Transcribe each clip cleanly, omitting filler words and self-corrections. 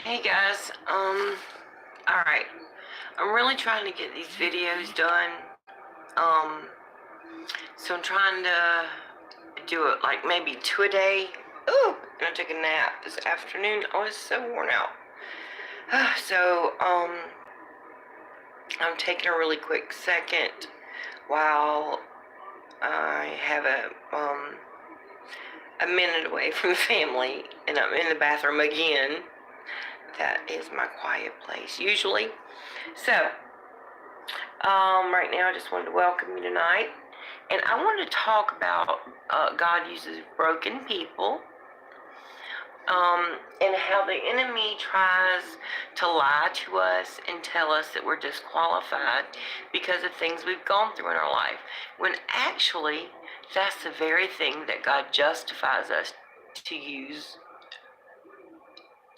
Hey guys, alright. I'm really trying to get these videos done. Um, so I'm trying to do it like maybe 2 a day. Ooh, and I took a nap this afternoon. I was so worn out. So, I'm taking a really quick second while I have a minute away from the family and I'm in the bathroom again. That is my quiet place usually. So, right now I just wanted to welcome you tonight. And I want to talk about God uses broken people, and how the enemy tries to lie to us and tell us that we're disqualified because of things we've gone through in our life, when actually that's the very thing that God justifies us to use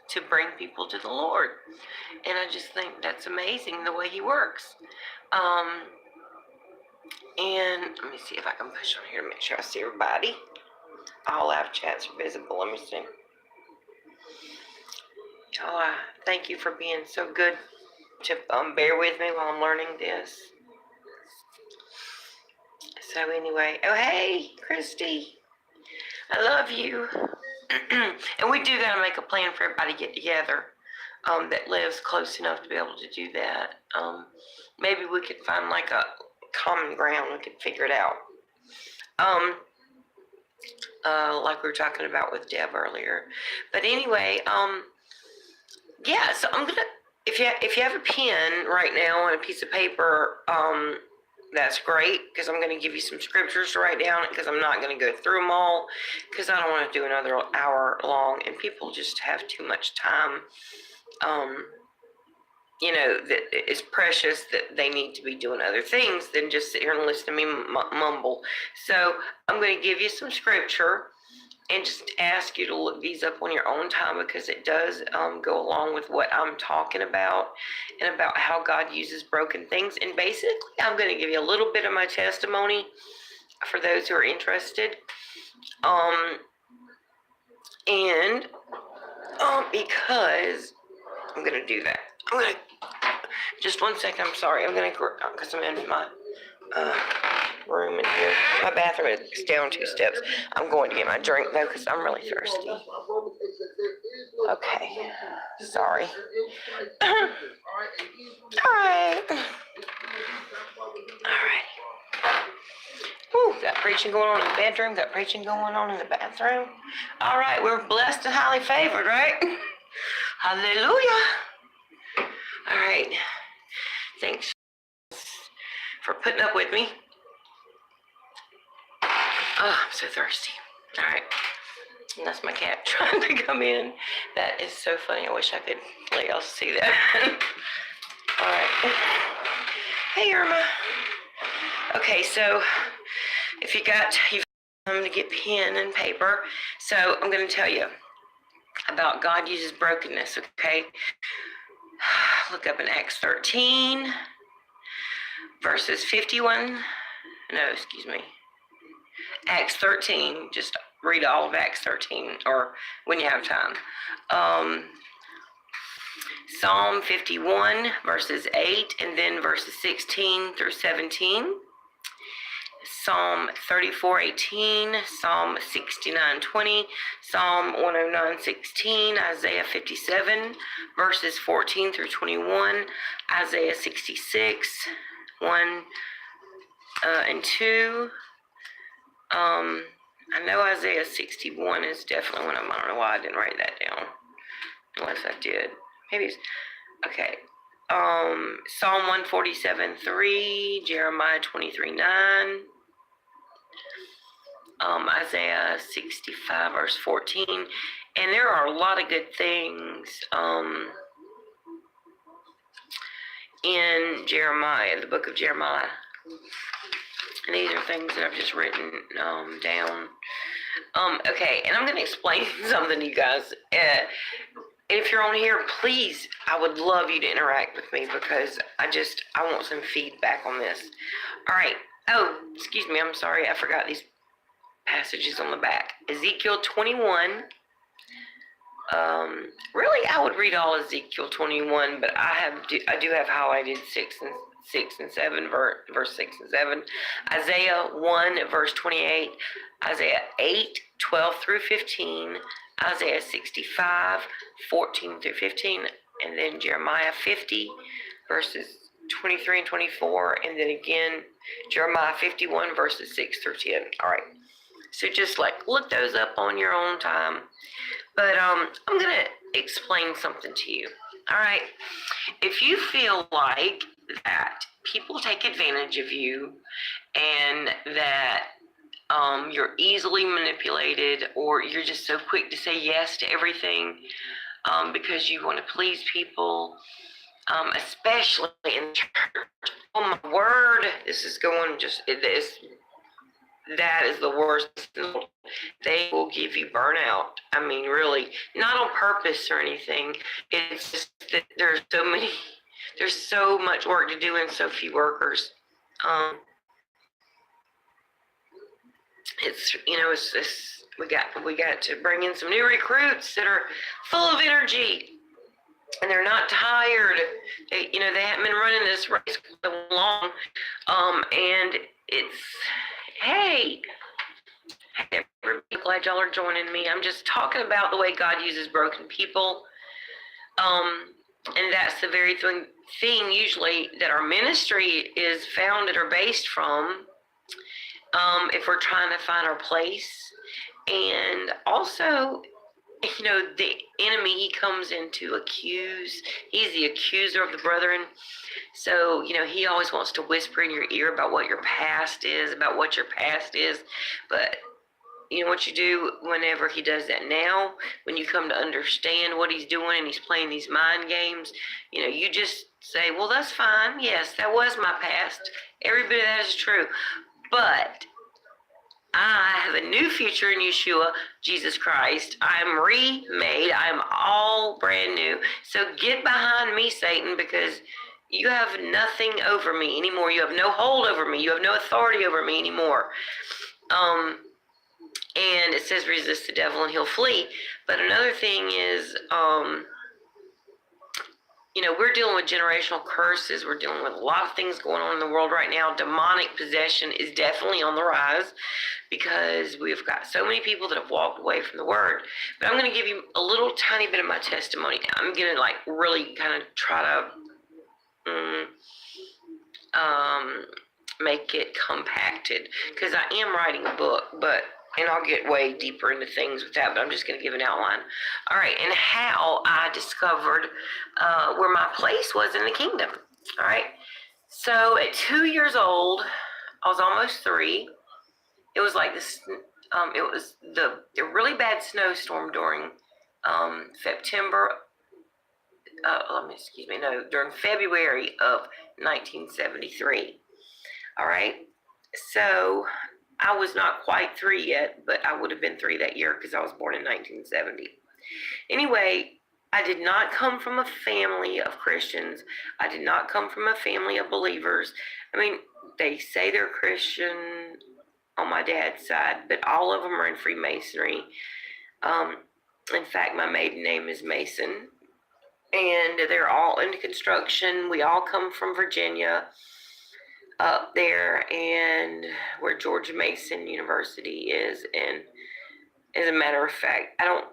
to bring people to the Lord. And I just think that's amazing the way He works. And let me see if I can push on here to make sure I see everybody. All live chats are visible. Let me see. Oh, thank you for being so good to bear with me while I'm learning this. So anyway, oh hey, Christy, I love you. And we do gotta make a plan for everybody to get together. That lives close enough to be able to do that. Maybe we could find like a common ground. We could figure it out. Like we were talking about with Deb earlier. But anyway, yeah. So I'm gonna, if you have a pen right now and a piece of paper, that's great, because I'm gonna give you some scriptures to write down, because I'm not gonna go through them all, because I don't want to do another hour long, and people just have too much time. That is precious, that they need to be doing other things than just sit here and listen to me mumble. So I'm going to give you some scripture and just ask you to look these up on your own time, because it does go along with what I'm talking about, and about how God uses broken things. And basically, I'm going to give you a little bit of my testimony for those who are interested. Because I'm going to do that. I'm going to, just one second, I'm sorry. I'm going to, because I'm in my room in here. My bathroom is down 2 steps. I'm going to get my drink though, because I'm really thirsty. Okay. Sorry. Alright. Whew, got preaching going on in the bedroom, got preaching going on in the bathroom. Alright, we're blessed and highly favored, right? Hallelujah. Alright. Thanks for putting up with me. Oh, I'm so thirsty. Alright. And that's my cat trying to come in. That is so funny. I wish I could let y'all see that. Alright. Hey, Irma. Okay, so if you've time to get pen and paper. So I'm going to tell you about God uses brokenness, okay? Look up in Acts 13, verses 51. No, excuse me. Acts 13, just read all of Acts 13, or when you have time. Psalm 51, verses 8, and then verses 16 through 17. Psalm 34:18, Psalm 69:20, Psalm 109:16, Isaiah 57, verses 14 through 21, Isaiah 66, 1 and 2. I know Isaiah 61 is definitely one of them. I don't know why I didn't write that down, unless I did. Maybe it's, okay. Psalm 147:3, Jeremiah 23:9. Isaiah 65, verse 14. And there are a lot of good things in Jeremiah, the book of Jeremiah. And these are things that I've just written down. Okay, and I'm going to explain something to you guys. If you're on here, please, I would love you to interact with me, because I want some feedback on this. All right. Oh, excuse me. I'm sorry. I forgot these passages on the back. Ezekiel 21, Really, I would read all Ezekiel 21, but I do have highlighted 6 and 7, verse 6 and 7, Isaiah 1 verse 28, Isaiah 8 12 through 15, Isaiah 65 14 through 15, and then Jeremiah 50 verses 23 and 24, and then again Jeremiah 51 verses 6 through 10. All right, so just like look those up on your own time. But I'm going to explain something to you. All right. If you feel like that people take advantage of you and that you're easily manipulated, or you're just so quick to say yes to everything because you want to please people, especially in church. Oh my word, this is going just this. That is the worst. They will give you burnout. I mean, really, not on purpose or anything. It's just that there's so much work to do and so few workers. It's it's this. We got to bring in some new recruits that are full of energy and they're not tired. They haven't been running this race so long, and it's. Hey, everybody, glad y'all are joining me. I'm just talking about the way God uses broken people. And that's the very thing usually that our ministry is founded or based from, if we're trying to find our place. And also, the enemy, he comes in to accuse. He's the accuser of the brethren. So, he always wants to whisper in your ear about what your past is, But, what you do whenever he does that now, when you come to understand what he's doing and he's playing these mind games, you just say, well, that's fine. Yes, that was my past. Every bit of that is true. But I have a new future in Yeshua, Jesus Christ. I'm remade. I'm all brand new. So get behind me, Satan, because you have nothing over me anymore. You have no hold over me. You have no authority over me anymore. And it says resist the devil and he'll flee. But another thing is, we're dealing with generational curses. We're dealing with a lot of things going on in the world right now. Demonic possession is definitely on the rise because we've got so many people that have walked away from the word. But I'm going to give you a little tiny bit of my testimony. I'm going to really kind of try to make it compacted because I am writing a book, and I'll get way deeper into things with that, but I'm just going to give an outline. All right, and how I discovered where my place was in the kingdom. All right, so at 2 years old, I was almost 3. It was like this. It was the really bad snowstorm during September. During February of 1973. All right, so I was not quite 3 yet, but I would have been 3 that year because I was born in 1970. Anyway, I did not come from a family of Christians. I did not come from a family of believers. I mean, they say they're Christian on my dad's side, but all of them are in Freemasonry. In fact, my maiden name is Mason, and they're all into construction. We all come from Virginia, up there, and where George Mason University is. And as a matter of fact, I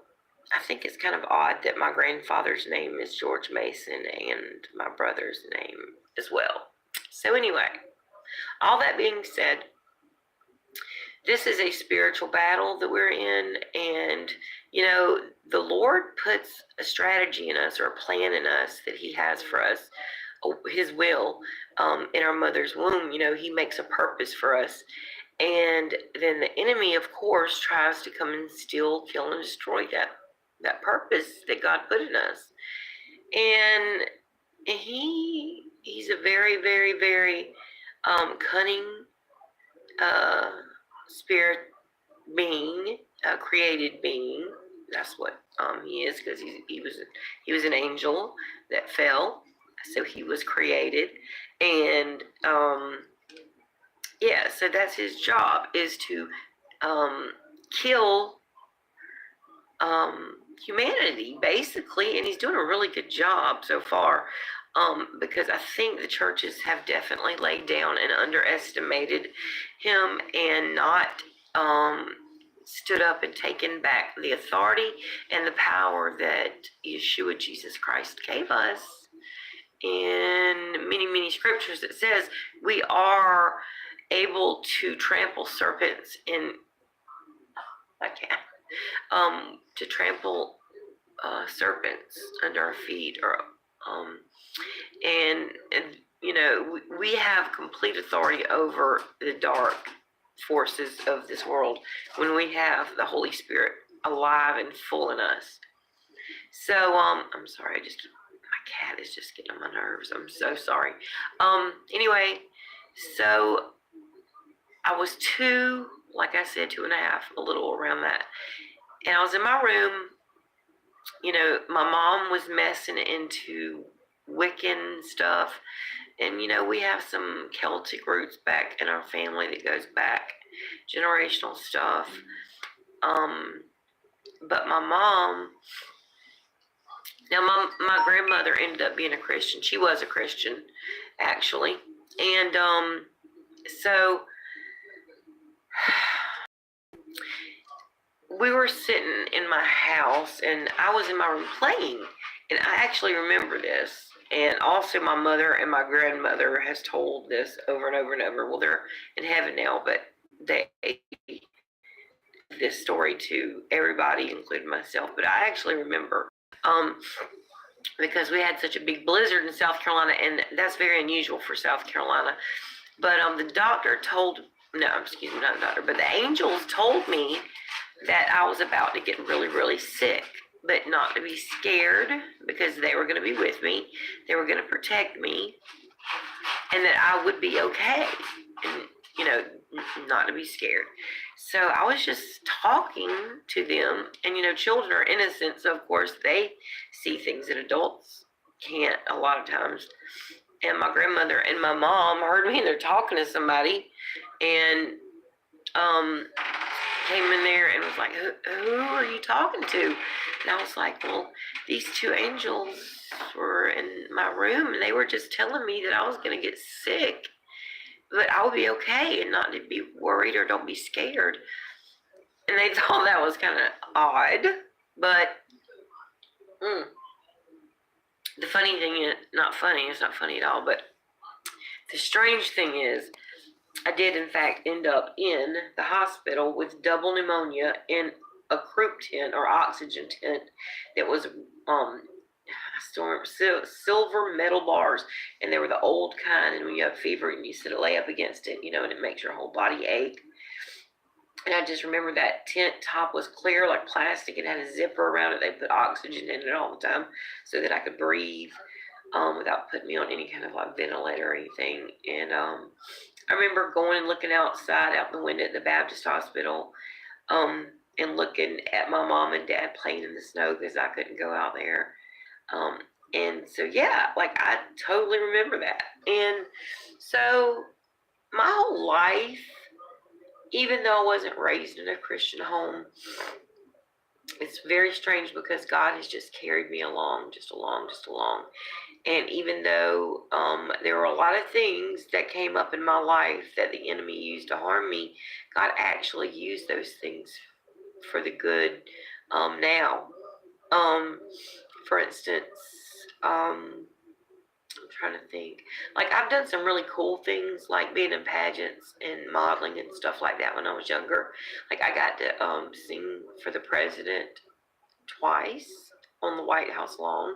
think it's kind of odd that my grandfather's name is George Mason and my brother's name as well. So anyway, all that being said, this is a spiritual battle that we're in, and the Lord puts a strategy in us or a plan in us that he has for us, his will, in our mother's womb. He makes a purpose for us, and then the enemy, of course, tries to come and steal, kill, and destroy that purpose that God put in us. And he's a very, very, very cunning spirit being, a created being. That's what he is, because he was an angel that fell, so he was created. And so that's his job, is to kill humanity, basically, and he's doing a really good job so far. Because I think the churches have definitely laid down and underestimated him and not stood up and taken back the authority and the power that Yeshua Jesus Christ gave us in many, many scriptures. It says we are able to trample serpents in, I can't, to trample serpents under our feet, or and we have complete authority over the dark forces of this world when we have the Holy Spirit alive and full in us. So I'm sorry, my cat is just getting on my nerves. I'm so sorry. Anyway, so I was two, like I said, 2.5, a little around that, and I was in my room. My mom was messing into Wiccan stuff, and we have some Celtic roots back in our family that goes back, generational stuff. But my mom, now my grandmother ended up being a Christian. She was a Christian, actually, and so we were sitting in my house, and I was in my room playing, and I actually remember this. And also my mother and my grandmother has told this over and over and over. Well, they're in heaven now, but they this story to everybody, including myself. But I actually remember because we had such a big blizzard in South Carolina, and that's very unusual for South Carolina. But the doctor told, no, excuse me, not the doctor, but the angels told me that I was about to get really, really sick, but not to be scared, because they were going to be with me. They were going to protect me, and that I would be okay, and, not to be scared. So I was just talking to them, and, children are innocent, so of course they see things that adults can't a lot of times. And my grandmother and my mom heard me, and they're talking to somebody, and came in there and was like, who are you talking to? And I was like, well, these two angels were in my room, and they were just telling me that I was going to get sick, but I would be okay and not to be worried or don't be scared. And they thought that was kind of odd, but the funny thing is, it's not funny at all, but the strange thing is, I did, in fact, end up in the hospital with double pneumonia in a croup tent or oxygen tent that was, I still remember, silver metal bars, and they were the old kind, and when you have fever and you sit and lay up against it, and it makes your whole body ache. And I just remember that tent top was clear like plastic. It had a zipper around it. They put oxygen in it all the time so that I could breathe without putting me on any kind of like ventilator or anything. And I remember going and looking outside out the window at the Baptist hospital and looking at my mom and dad playing in the snow because I couldn't go out there. And so, yeah, like I totally remember that. And so my whole life, even though I wasn't raised in a Christian home, it's very strange because God has just carried me along. And even though there were a lot of things that came up in my life that the enemy used to harm me, God actually used those things for the good now. For instance, I'm trying to think. Like, I've done some really cool things, like being in pageants and modeling and stuff like that when I was younger. Like, I got to sing for the president twice on the White House lawn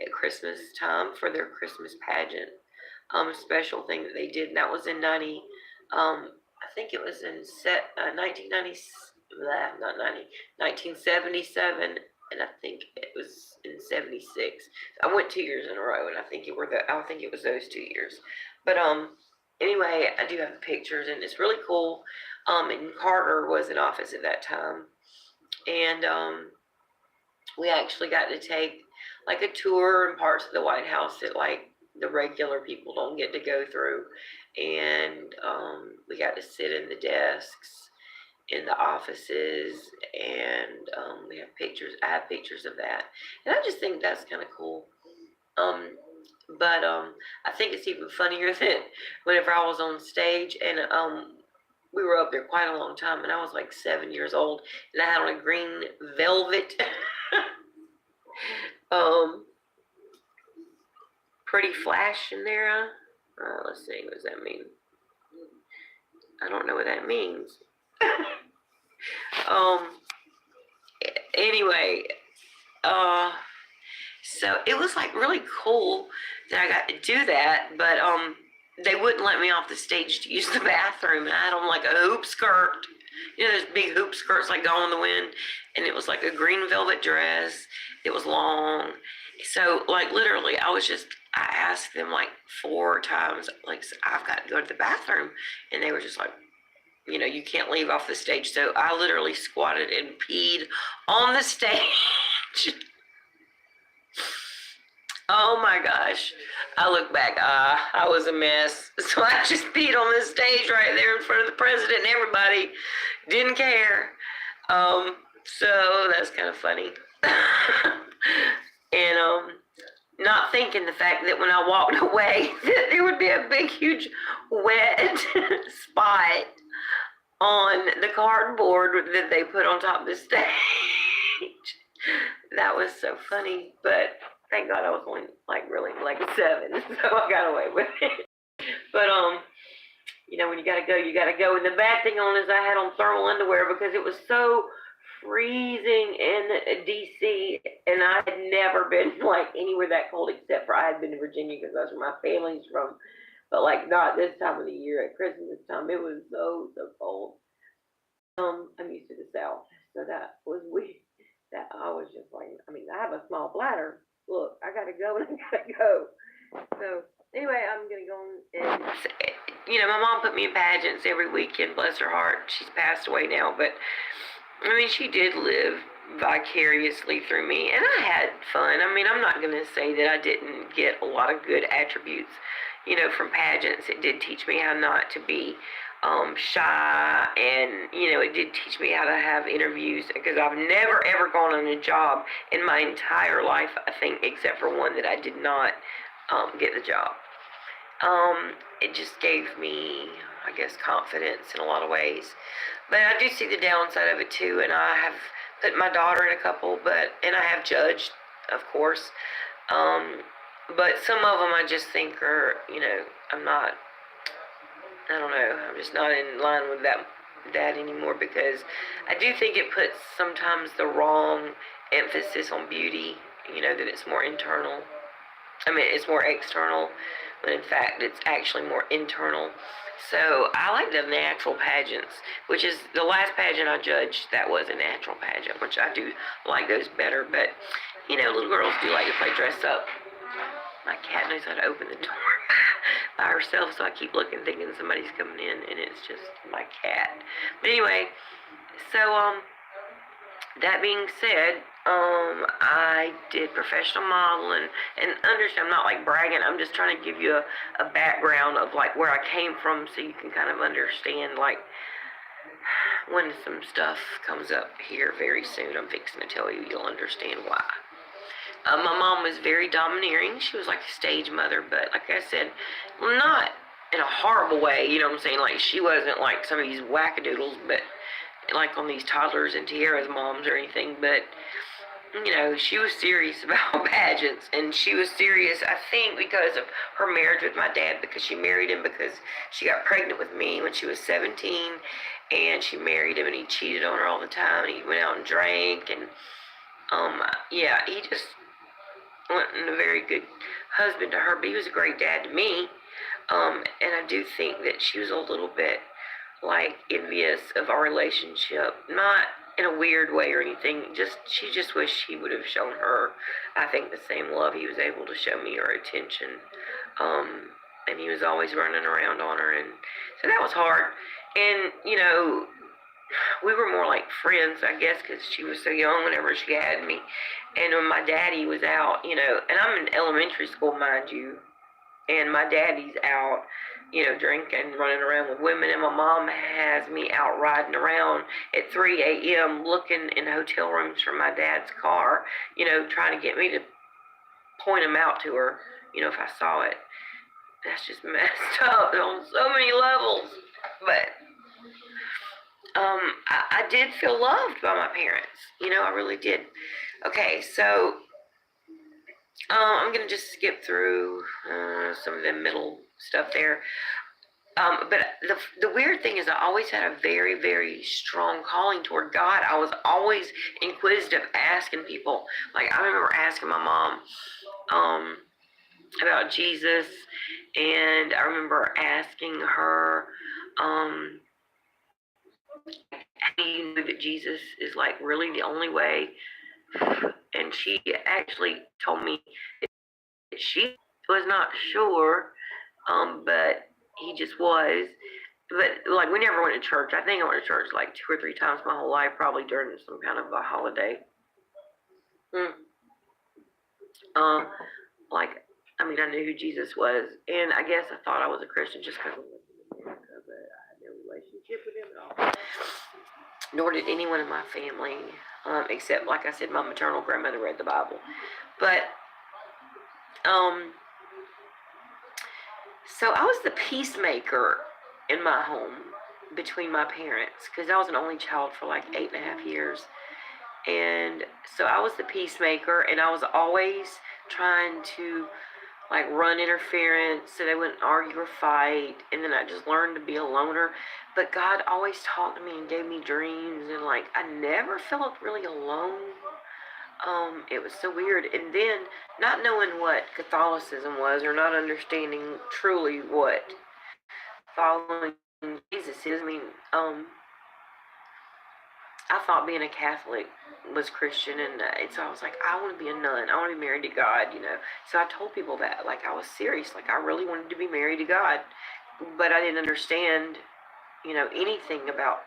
at Christmas time for their Christmas pageant, special thing that they did, and that was in I think it was in 1977, and I think it was in 76. I went 2 years in a row, and I think it was those 2 years. But anyway, I do have the pictures, and it's really cool. And Carter was in office at that time, and we actually got to take like a tour in parts of the White House that like the regular people don't get to go through, and we got to sit in the desks in the offices, and we have pictures. I have pictures of that, and I just think that's kind of cool. But I think it's even funnier that whenever I was on stage, and we were up there quite a long time, and I was like 7 years old, and I had on a green velvet, pretty flash in there. Let's see, what does that mean? I don't know what that means. Anyway, so it was like really cool that I got to do that, but they wouldn't let me off the stage to use the bathroom, and I had on like a hoop skirt, those big hoop skirts like Gone with the Wind, and it was like a green velvet dress. It was long, so like literally I asked them like 4 times, like, I've got to go to the bathroom, and they were just like, you can't leave off the stage. So I literally squatted and peed on the stage. Oh my gosh. I look back, I was a mess. So I just peed on the stage right there in front of the president and everybody. Didn't care. So that's kind of funny. And not thinking the fact that when I walked away that there would be a big huge wet spot on the cardboard that they put on top of the stage. That was so funny, but thank God I was only really 7, so I got away with it. But when you gotta go, you gotta go. And the bad thing is I had on thermal underwear because it was so freezing in DC, and I had never been anywhere that cold except for I had been to Virginia because that's where my family's from. But not this time of the year. At Christmas time, it was so cold. I'm used to the South, so that was weird. That I was just I have a small bladder. Look, I gotta go and I gotta go. So anyway, I'm gonna go and my mom put me in pageants every weekend. Bless her heart, she's passed away now, but she did live vicariously through me, and I had fun. I'm not gonna say that I didn't get a lot of good attributes, from pageants. It did teach me how not to be shy, and it did teach me how to have interviews, because I've never ever gone on a job in my entire life, I think, except for one that I did not get the job. It just gave me, I guess, confidence in a lot of ways, but I do see the downside of it too, and I have put my daughter in a couple, and I have judged, of course, but some of them I just think are, I don't know, I'm just not in line with that anymore, because I do think it puts sometimes the wrong emphasis on beauty, that it's more internal. It's more external, when in fact it's actually more internal. So I like the natural pageants, which is the last pageant I judged, that was a natural pageant, which I do like those better, but little girls do like to play dress up. My cat knows how to open the door by herself, so I keep looking thinking somebody's coming in, and it's just my cat. But anyway, so that being said, I did professional modeling, and understand, I'm not bragging, I'm just trying to give you a background of where I came from, so you can kind of understand when some stuff comes up here very soon. I'm fixing to tell you, you'll understand why. My mom was very domineering. She was like a stage mother, but like I said, not in a horrible way, she wasn't like some of these wackadoodles, but on these toddlers and tiaras moms or anything, but she was serious about pageants, and she was serious, I think, because of her marriage with my dad, because she married him because she got pregnant with me when she was 17, and she married him, and he cheated on her all the time, and he went out and drank, and he just wasn't a very good husband to her, but he was a great dad to me, and I do think that she was a little bit envious of our relationship, not in a weird way or anything, she just wished he would have shown her, I think, the same love he was able to show me, or attention, and he was always running around on her, and so that was hard, and we were more like friends, I guess, because she was so young whenever she had me, and when my daddy was out, and I'm in elementary school, mind you, and my daddy's out, drinking, running around with women, and my mom has me out riding around at 3 a.m. looking in hotel rooms for my dad's car, trying to get me to point him out to her, if I saw it. That's just messed up on so many levels. But I did feel loved by my parents. I really did. Okay, so I'm going to just skip through some of the middle stuff there. But the weird thing is I always had a very, very strong calling toward God. I was always inquisitive, asking people. Like, I remember asking my mom about Jesus, and I remember asking her, how do you know that Jesus is like really the only way? And she actually told me that she was not sure, but he just was. But like, we never went to church. I think I went to church like 2 or 3 times my whole life, probably during some kind of a holiday. Like, I mean, I knew who Jesus was, and I guess I thought I was a Christian just because I lived in America, but I had no relationship with him at all. Nor did anyone in my family, except, like I said, my maternal grandmother read the Bible. But, so I was the peacemaker in my home between my parents, because I was an only child for like 8.5 years. And so I was the peacemaker, and I was always trying to like run interference so they wouldn't argue or fight. And then I just learned to be a loner. But God always talked to me and gave me dreams, and like I never felt really alone. It was so weird. And then not knowing what Catholicism was, or not understanding truly what following Jesus is. I mean, I thought being a Catholic was Christian, and so I was like, I want to be a nun. I want to be married to God, So I told people that, like, I was serious. Like, I really wanted to be married to God, but I didn't understand, anything about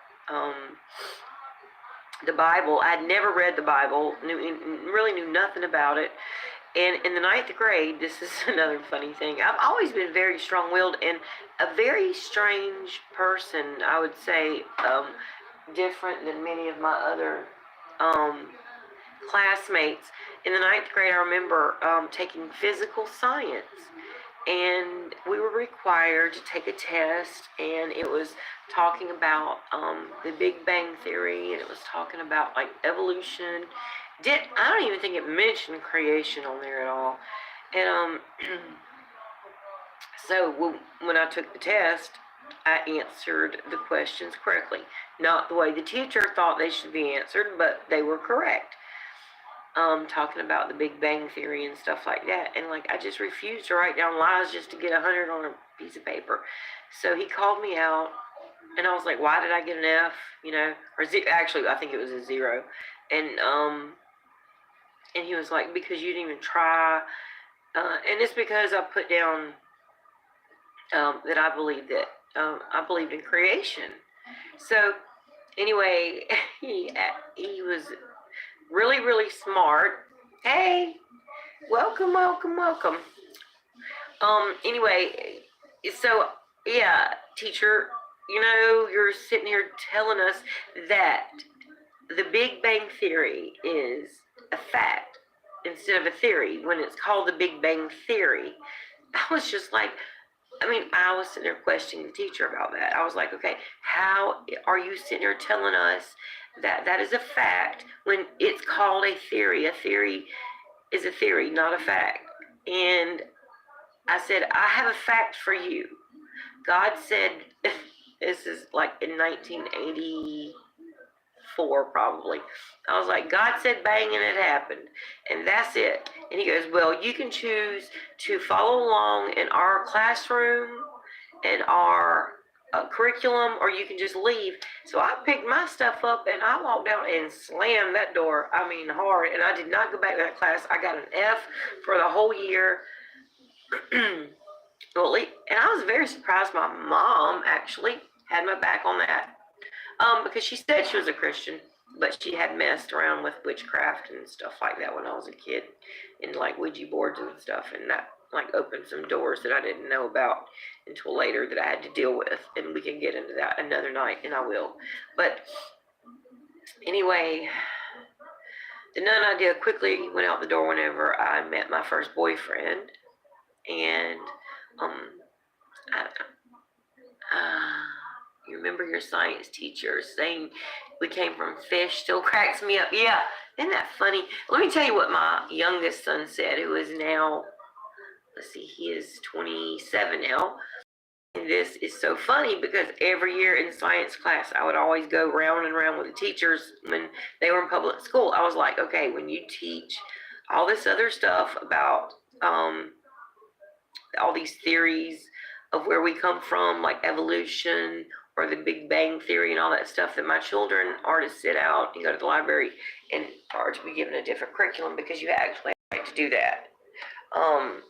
the Bible. I'd never read the Bible, really knew nothing about it. And in the 9th grade, this is another funny thing. I've always been very strong-willed and a very strange person, I would say, different than many of my other classmates. In the 9th grade, I remember taking physical science, and we were required to take a test, and it was talking about the Big Bang Theory, and it was talking about like evolution. I don't even think it mentioned creation on there at all. And so when I took the test, I answered the questions correctly. Not the way the teacher thought they should be answered, but they were correct. Talking about the Big Bang Theory and stuff like that. And like, I just refused to write down lies just to get 100 on a piece of paper. So he called me out, and I was like, why did I get an F? Actually, I think it was a 0. And he was like, because you didn't even try. And it's because I put down that I believed I believed in creation. So anyway, he was really, really smart. Hey, welcome. Anyway, so yeah, teacher, you're sitting here telling us that the Big Bang Theory is a fact instead of a theory when it's called the Big Bang Theory. I was just like, I was sitting there questioning the teacher about that. I was like, okay, how are you sitting here telling us that that is a fact when it's called a theory? A theory is a theory, not a fact. And I said, I have a fact for you. God said, this is like in 1984 probably. I was like, God said bang, and it happened. And that's it. And he goes, well, you can choose to follow along in our classroom and our curriculum, or you can just leave. So I picked my stuff up, and I walked out and slammed that door, hard. And I did not go back to that class. I got an F for the whole year. Well, and I was very surprised my mom actually had my back on that. Because she said she was a Christian, but she had messed around with witchcraft and stuff like that when I was a kid, and like Ouija boards and stuff, and that like opened some doors that I didn't know about until later that I had to deal with, and we can get into that another night, and I will. But anyway, the nun idea quickly went out the door whenever I met my first boyfriend, and I, you remember your science teacher saying we came from fish still cracks me up. Yeah, isn't that funny? Let me tell you what my youngest son said, who is now, let's see, he is 27 now. And this is so funny because every year in science class, I would always go round and round with the teachers when they were in public school. I was like, okay, when you teach all this other stuff about all these theories of where we come from, like evolution or the Big Bang Theory and all that stuff, that my children are to sit out and go to the library and are to be given a different curriculum because you actually have to do that.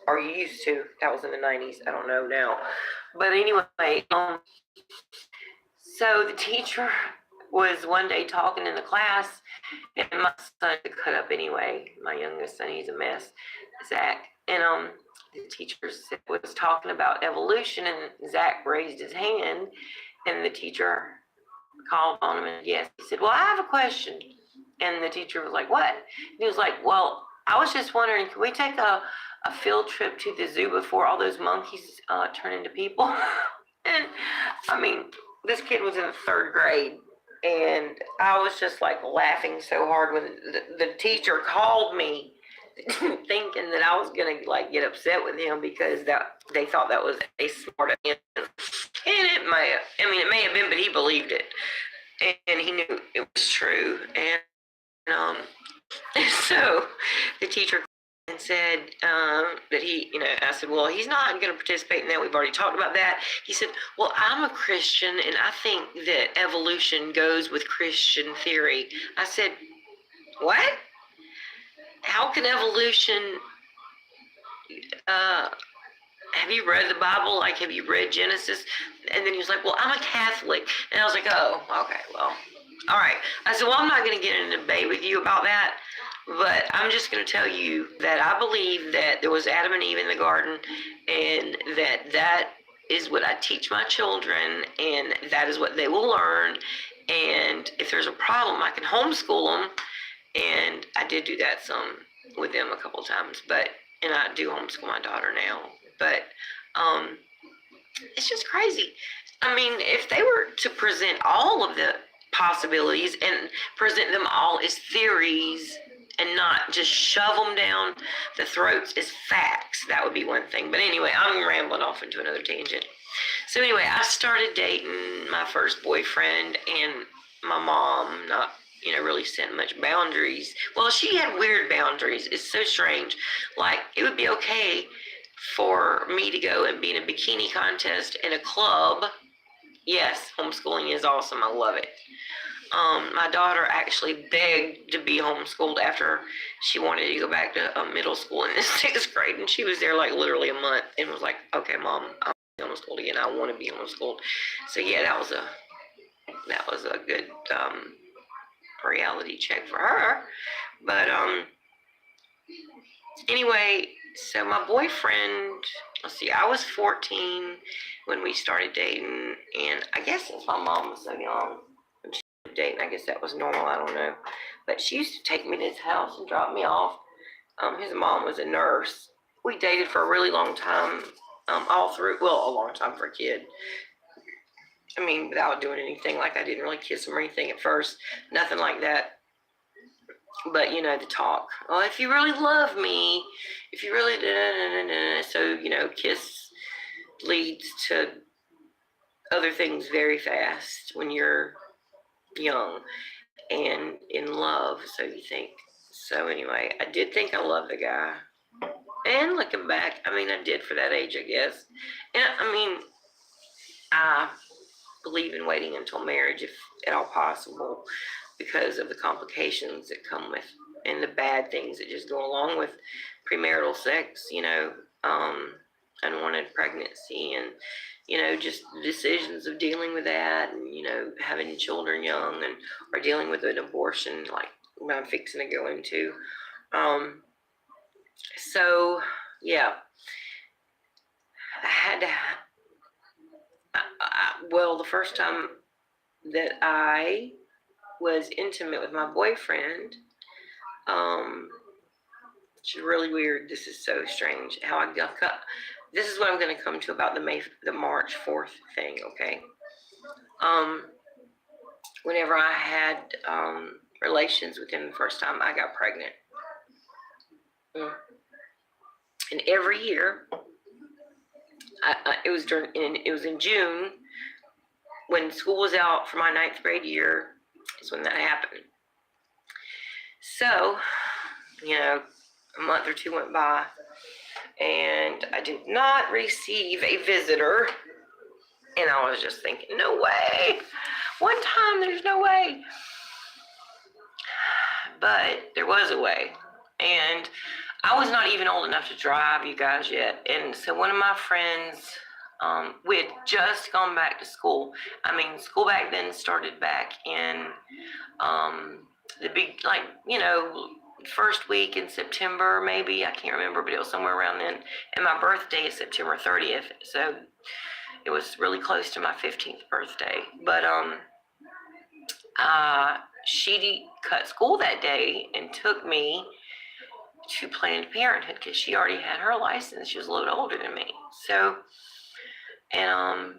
Or you used to. That was in the 90s. I don't know now. But anyway, so the teacher was one day talking in the class, and my son cut up anyway. My youngest son, he's a mess, Zach. And the teacher was talking about evolution, and Zach raised his hand, and the teacher called on him, and yes, he said, well, I have a question. And the teacher was like, what? And he was like, well, I was just wondering, can we take a field trip to the zoo before all those monkeys turn into people? And I mean, this kid was in the 3rd grade, and I was just like laughing so hard when the teacher called me, thinking that I was gonna like get upset with him because that they thought that was a smart answer. And it may have been, but he believed it, and he knew it was true. And so the teacher and said that he, I said, well, he's not going to participate in that. We've already talked about that. He said, well, I'm a Christian, and I think that evolution goes with Christian theory. I said, what? How can evolution, have you read the Bible? Like, have you read Genesis? And then he was like, well, I'm a Catholic. And I was like, oh, okay, well, all right. I said, well, I'm not going to get in a debate with you about that. But I'm just going to tell you that I believe that there was Adam and Eve in the garden, and that is what I teach my children, and that is what they will learn. And if there's a problem, I can homeschool them. And I did do that some with them a couple of times, and I do homeschool my daughter now. But it's just crazy. I mean, if they were to present all of the possibilities and present them all as theories and not just shove them down the throats as facts, that would be one thing. But anyway, I'm rambling off into another tangent. So anyway, I started dating my first boyfriend, and my mom not, really set much boundaries. Well, she had weird boundaries. It's so strange. Like, it would be okay for me to go and be in a bikini contest in a club. Yes, homeschooling is awesome. I love it. My daughter actually begged to be homeschooled after she wanted to go back to middle school in the 6th grade, and she was there like literally a month and was like, okay, Mom, I'll be homeschooled again. I want to be homeschooled. So yeah, that was a good reality check for her. But anyway, so my boyfriend, let's see, I was 14 when we started dating, and I guess since my mom was so young when she was dating, I guess that was normal, I don't know. But she used to take me to his house and drop me off. His mom was a nurse. We dated for a really long time, a long time for a kid. I mean, without doing anything, like I didn't really kiss him or anything at first, nothing like that. But, the talk, well, if you really love me, if you really, so, kiss leads to other things very fast when you're young and in love, so you think. So anyway, I did think I loved the guy. And looking back, I did for that age, I guess. And, I believe in waiting until marriage if at all possible, because of the complications that come with and the bad things that just go along with premarital sex, unwanted pregnancy, and just decisions of dealing with that, and having children young, or dealing with an abortion like what I'm fixing to go into. So yeah, well, the first time that I was intimate with my boyfriend, which is really weird. This is so strange how I got. This is what I'm going to come to about the March 4th thing. Okay. Whenever I had relations with him the first time, I got pregnant. And every year, it was in June when school was out for my 9th grade year. Is when that happened. So, a month or two went by, and I did not receive a visitor. And I was just thinking, no way. One time, there's no way. But there was a way. And I was not even old enough to drive, you guys, yet. And so one of my friends, we had just gone back to school. I mean, school back then started back in the big, first week in September, maybe. I can't remember, but it was somewhere around then. And my birthday is September 30th. So it was really close to my 15th birthday. But she cut school that day and took me to Planned Parenthood because she already had her license. She was a little older than me. So, and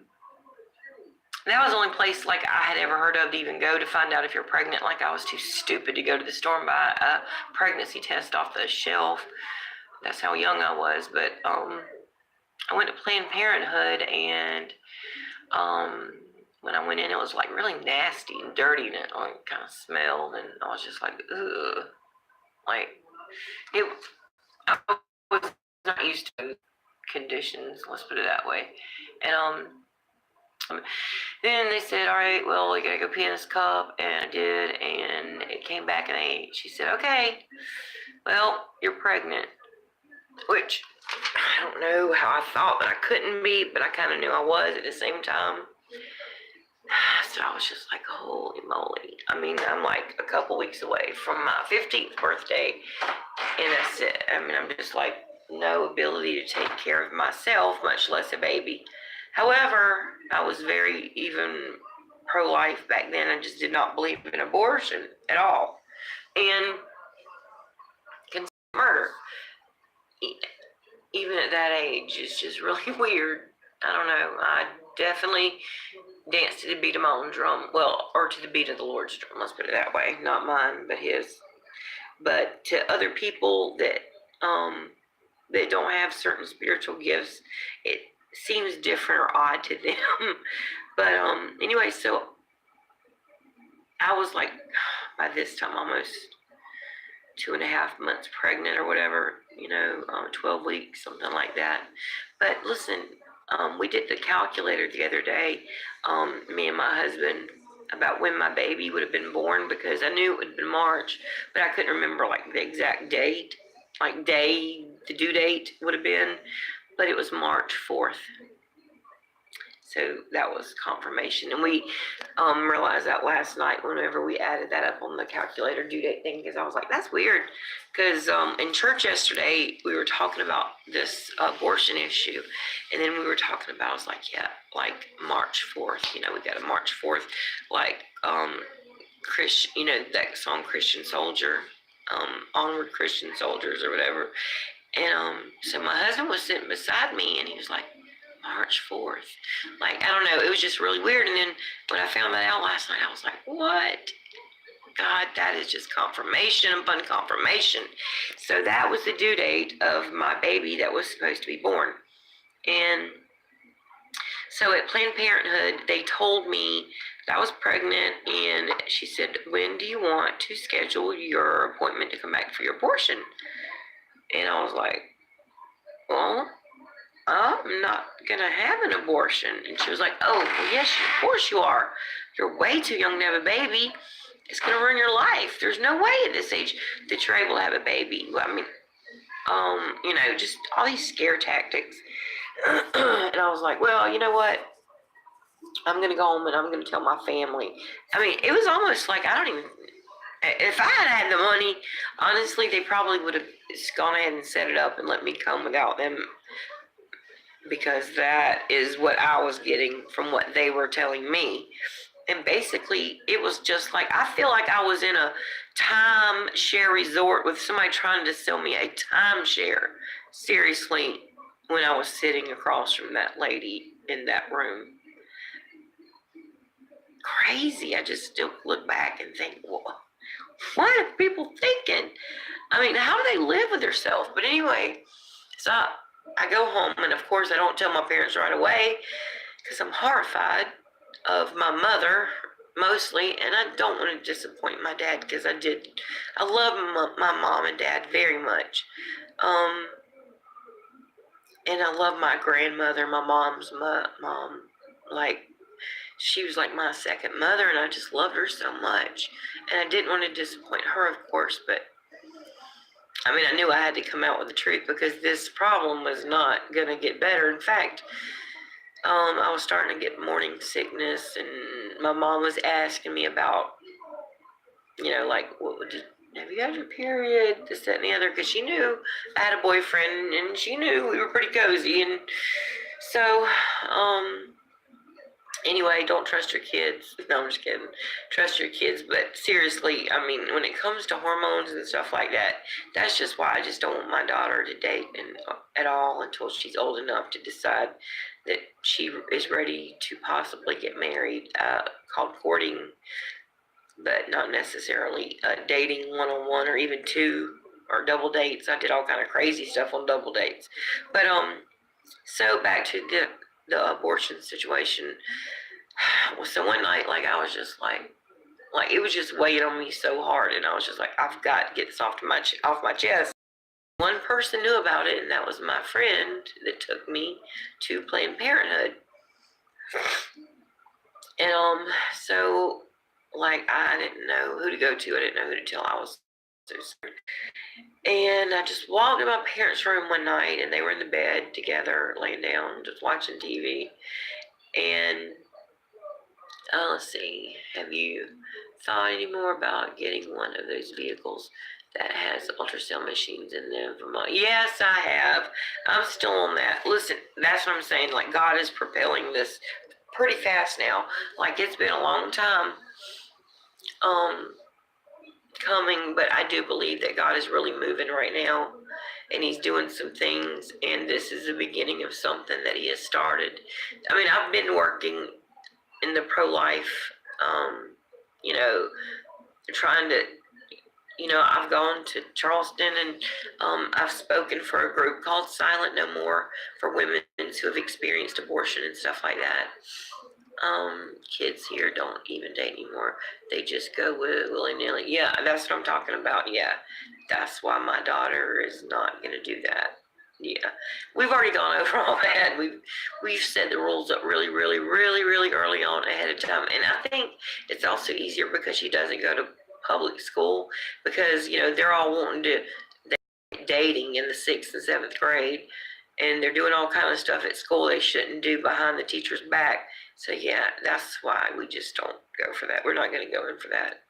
that was the only place I had ever heard of to even go to find out if you're pregnant. I was too stupid to go to the store and buy a pregnancy test off the shelf. That's how young I was. But I went to Planned Parenthood, and when I went in, it was really nasty and dirty, and it kind of smelled, and I was just like, ugh. I was not used to conditions, let's put it that way. And then they said, all right, well, you gotta go pee in this cup, and I did, and it came back, and she said, okay, well, you're pregnant, which I don't know how I thought that I couldn't be, but I kind of knew I was at the same time. So I was just like, holy moly. I mean, I'm a couple weeks away from my 15th birthday, and that's it. I mean, I'm just no ability to take care of myself, much less a baby. However, I was very even pro-life back then. I just did not believe in abortion at all. And murder, even at that age, is just really weird. I don't know. I definitely danced to the beat of my own drum. Well, or to the beat of the Lord's drum. Let's put it that way. Not mine, but his. But to other people that don't have certain spiritual gifts, it seems different or odd to them. But anyway, so I was by this time almost 2.5 months pregnant or whatever, 12 weeks, something like that. But listen, we did the calculator the other day, me and my husband, about when my baby would have been born, because I knew it would have been March, but I couldn't remember the exact date, the due date would have been, but it was March 4th. So that was confirmation. And we realized that last night whenever we added that up on the calculator due date thing, because I was like, that's weird. Because in church yesterday, we were talking about this abortion issue. And then we were talking about, I was like, yeah, March 4th. We got a March 4th, Christian, that song Christian Soldier, Onward Christian Soldiers or whatever. And so my husband was sitting beside me, and he was like, March 4th. I don't know. It was just really weird. And then when I found that out last night, I was like, what? God, that is just confirmation upon confirmation. So that was the due date of my baby that was supposed to be born. And so at Planned Parenthood, they told me that I was pregnant, and she said, when do you want to schedule your appointment to come back for your abortion? And I was like, well, I'm not going to have an abortion. And she was like, oh, well, yes, of course you are. You're way too young to have a baby. It's going to ruin your life. There's no way at this age that you're able to have a baby. I mean, just all these scare tactics. And I was like, well, you know what? I'm going to go home and I'm going to tell my family. I mean, it was almost if I had the money, honestly, they probably would have gone ahead and set it up and let me come without them because that is what I was getting from what they were telling me. And basically, it was just like, I feel like I was in a timeshare resort with somebody trying to sell me a timeshare. Seriously, when I was sitting across from that lady in that room. Crazy. I just still look back and think, well, what are people thinking? I mean, how do they live with themselves? But anyway, so I go home, and of course, I don't tell my parents right away because I'm horrified of my mother mostly, and I don't want to disappoint my dad because I love my mom and dad very much. And I love my grandmother, my mom's mom. Like, she was like my second mother, and I just loved her so much. And I didn't want to disappoint her, of course, but I mean, I knew I had to come out with the truth because this problem was not going to get better. In fact, I was starting to get morning sickness, and my mom was asking me about, like, have you had your period, this, that, and the other, because she knew I had a boyfriend, and she knew we were pretty cozy, and so, anyway, don't trust your kids. No, I'm just kidding. Trust your kids, but seriously, I mean, when it comes to hormones and stuff like that, that's just why I just don't want my daughter to date at all until she's old enough to decide that she is ready to possibly get married, called courting, but not necessarily dating one-on-one or even two or double dates. I did all kind of crazy stuff on double dates. But so back to the abortion situation. So one night, like, I was just like it was just weighing on me so hard, and I was just like, I've got to get this off my chest. One person knew about it, and that was my friend that took me to Planned Parenthood. And so, like, I didn't know who to go to. I didn't know who to tell. I was so scared. And I just walked in my parents' room one night, and they were in the bed together, laying down, just watching TV. And let's see, have you thought any more about getting one of those vehicles that has ultrasound machines in them? Yes, I have. I'm still on that. Listen, that's what I'm saying. Like, God is propelling this pretty fast now. Like, it's been a long time coming, but I do believe that God is really moving right now, and he's doing some things, and this is the beginning of something that he has started. I mean, I've been working in the pro-life, trying to, I've gone to Charleston, and I've spoken for a group called Silent No More for women who have experienced abortion and stuff like that. Kids here don't even date anymore. They just go willy-nilly. Yeah, that's what I'm talking about. Yeah, that's why my daughter is not going to do that. Yeah, we've already gone over all that. We've set the rules up really, really, really, really early on ahead of time, and I think it's also easier because she doesn't go to public school, because they're all wanting to dating in the 6th and 7th grade, and they're doing all kind of stuff at school they shouldn't do behind the teacher's back. So yeah, that's why we just don't go for that. We're not going to go in for that.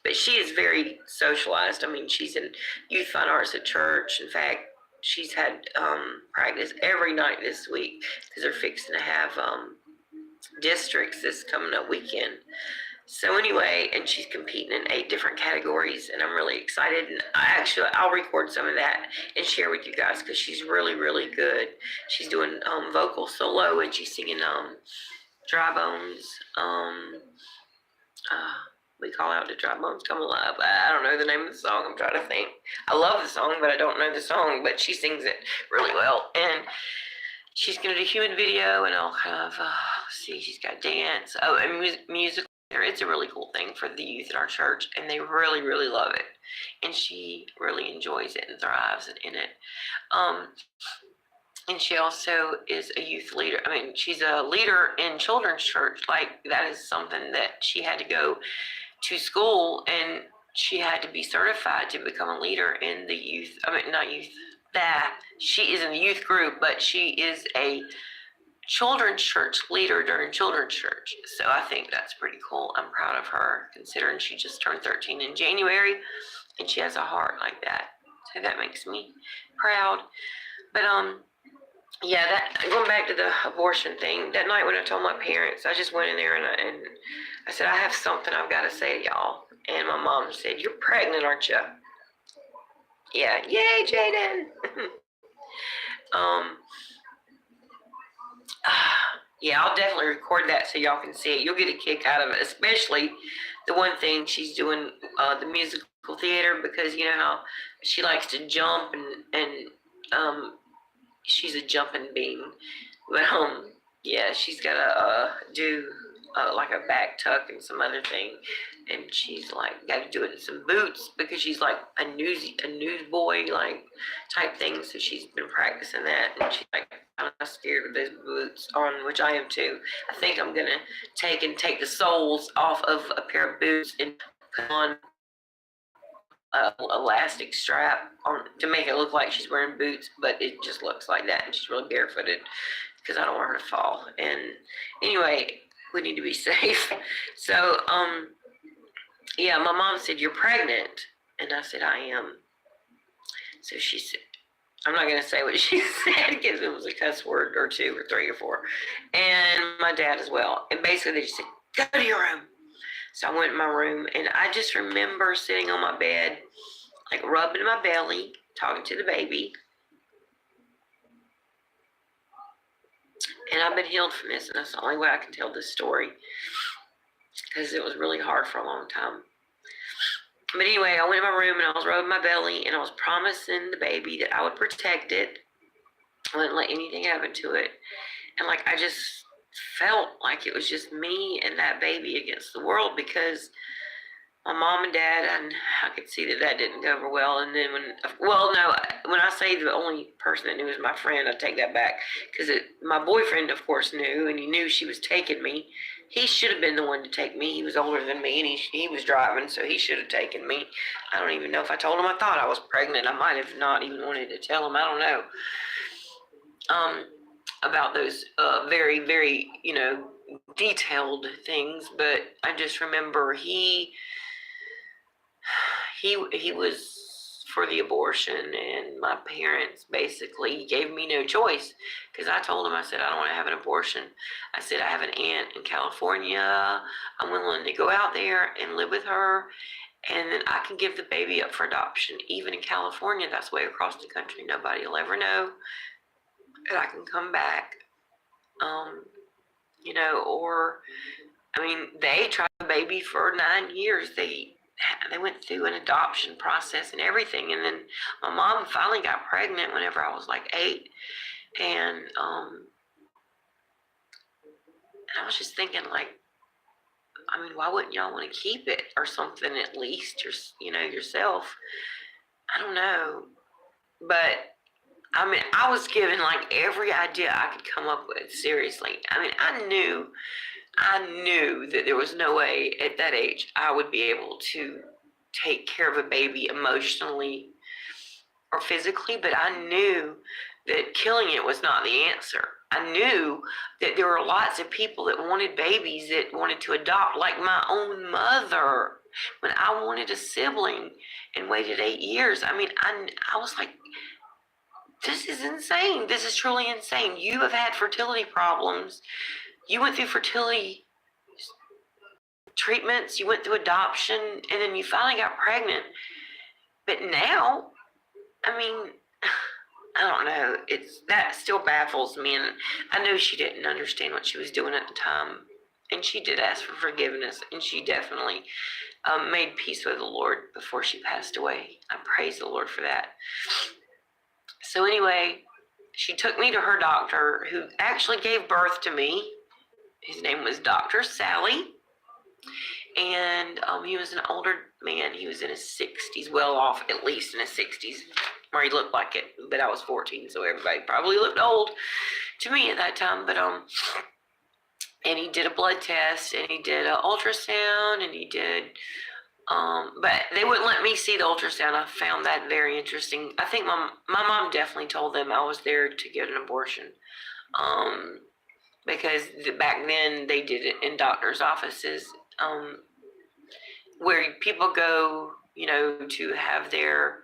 But she is very socialized. I mean, she's in youth fine arts at church. In fact, she's had practice every night this week because they're fixing to have districts this coming up weekend. So anyway, and she's competing in 8 different categories, and I'm really excited. And I'll record some of that and share with you guys because she's really, really good. She's doing vocal solo, and she's singing Dry Bones. We call out to Dry Bones Come Alive. I don't know the name of the song. I'm trying to think. I love the song, but I don't know the song. But she sings it really well, and she's gonna do human video and all kind of. See, she's got dance. Oh, and music. It's a really cool thing for the youth in our church, and they really, really love it. And she really enjoys it and thrives in it. And she also is a youth leader. I mean, she's a leader in children's church. Like, that is something that she had to go to school, and she had to be certified to become a leader in the youth. I mean, not youth. She is in the youth group, but she is a children's church leader during children's church. So I think that's pretty cool. I'm proud of her, considering she just turned 13 in January, and she has a heart like that. So that makes me proud. But yeah, that going back to the abortion thing. That night when I told my parents, I just went in there and I said, I have something I've got to say to y'all. And my mom said, "You're pregnant, aren't you?" Yeah, yay, Jaden. um, yeah, I'll definitely record that so y'all can see it. You'll get a kick out of it, especially the one thing she's doing, the musical theater, because you know how she likes to jump and she's a jumping bean. But yeah, she's gotta do like a back tuck and some other thing, and she's like got to do it in some boots because she's like a newsboy like type thing. So she's been practicing that, and she's like kind of scared of those boots on, which I am too. I think I'm gonna take the soles off of a pair of boots and put on elastic strap on to make it look like she's wearing boots, but it just looks like that, and she's really barefooted because I don't want her to fall. And anyway, we need to be safe. So yeah, my mom said, "You're pregnant," and I said, "I am." So she said, I'm not gonna say what she said because it was a cuss word or two or three or four, and my dad as well. And basically they just said, "Go to your room." So I went in my room, and I just remember sitting on my bed, like rubbing my belly, talking to the baby. And I've been healed from this, and that's the only way I can tell this story because it was really hard for a long time. But anyway, I went in my room and I was rubbing my belly, and I was promising the baby that I would protect it. I wouldn't let anything happen to it. And like I just felt like it was just me and that baby against the world, because my mom and dad, and I could see that didn't go over well. And then when I say the only person that knew was my friend, I take that back, because my boyfriend, of course, knew, and he knew she was taking me. He should have been the one to take me. He was older than me, and he was driving, so he should have taken me. I don't even know if I told him I thought I was pregnant. I might have not even wanted to tell him. I don't know. About those very, very, detailed things, but I just remember he was for the abortion, and my parents basically gave me no choice, because I told them, I said, I don't want to have an abortion. I said, I have an aunt in California. I'm willing to go out there and live with her, and then I can give the baby up for adoption. Even in California, that's way across the country. Nobody will ever know. And I can come back. Or, I mean, they tried the baby for 9 years. They went through an adoption process and everything. And then my mom finally got pregnant whenever I was like 8. And I was just thinking, like, I mean, why wouldn't y'all want to keep it or something, at least, yourself? I don't know. But I mean, I was given like every idea I could come up with, seriously. I mean, I knew that there was no way at that age I would be able to take care of a baby emotionally or physically, but I knew that killing it was not the answer. I knew that there were lots of people that wanted babies, that wanted to adopt, like my own mother. When I wanted a sibling and waited 8 years, I mean, I was like, this is insane. This is truly insane. You have had fertility problems. You went through fertility treatments. You went through adoption, and then you finally got pregnant. But now, I mean, I don't know. That still baffles me. And I know she didn't understand what she was doing at the time. And she did ask for forgiveness. And she definitely made peace with the Lord before she passed away. I praise the Lord for that. So anyway, she took me to her doctor, who actually gave birth to me. His name was Dr. Sally. And he was an older man. He was in his 60s, well off, at least in his 60s, or he looked like it. But I was 14, so everybody probably looked old to me at that time. But and he did a blood test, and he did an ultrasound, and he did. But they wouldn't let me see the ultrasound. I found that very interesting. I think my mom definitely told them I was there to get an abortion. Because back then they did it in doctor's offices, where people go, to have their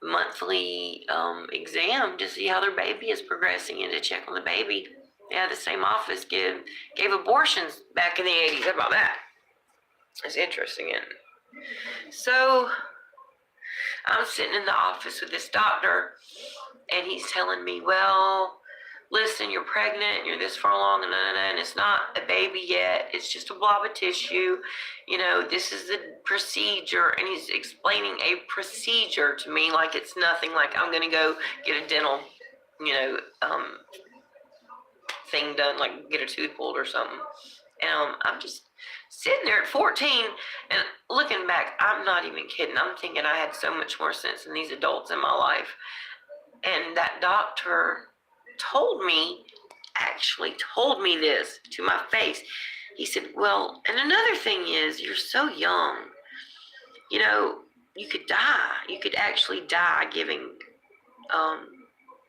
monthly exam to see how their baby is progressing and to check on the baby. Yeah, the same office gave abortions back in the 80s. How about that? It's interesting, isn't it? So I'm sitting in the office with this doctor, and he's telling me, well, listen, you're pregnant, and you're this far along, and it's not a baby yet. It's just a blob of tissue. You know, this is the procedure. And he's explaining a procedure to me like it's nothing, like I'm going to go get a dental, thing done, like get a tooth pulled or something. And I'm just sitting there at 14, and looking back, I'm not even kidding. I'm thinking I had so much more sense than these adults in my life. And that doctor actually told me this to my face. He said, well, and another thing is, you're so young. You know, you could die. You could actually die giving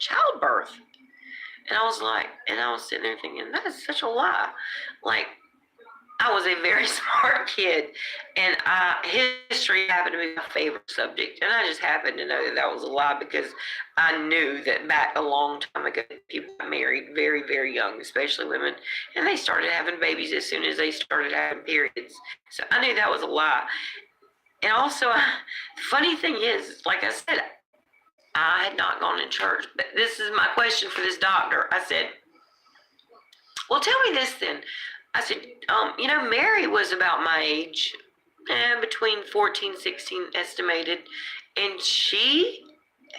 childbirth. And I was sitting there thinking, that is such a lie. Like, I was a very smart kid, and history happened to be my favorite subject, and I just happened to know that was a lie because I knew that back a long time ago, people got married very, very young, especially women, and they started having babies as soon as they started having periods. So I knew that was a lie. And also, the funny thing is, like I said, I had not gone to church, but this is my question for this doctor. I said, well, tell me this then. I said, Mary was about my age, between 14, 16 estimated, and she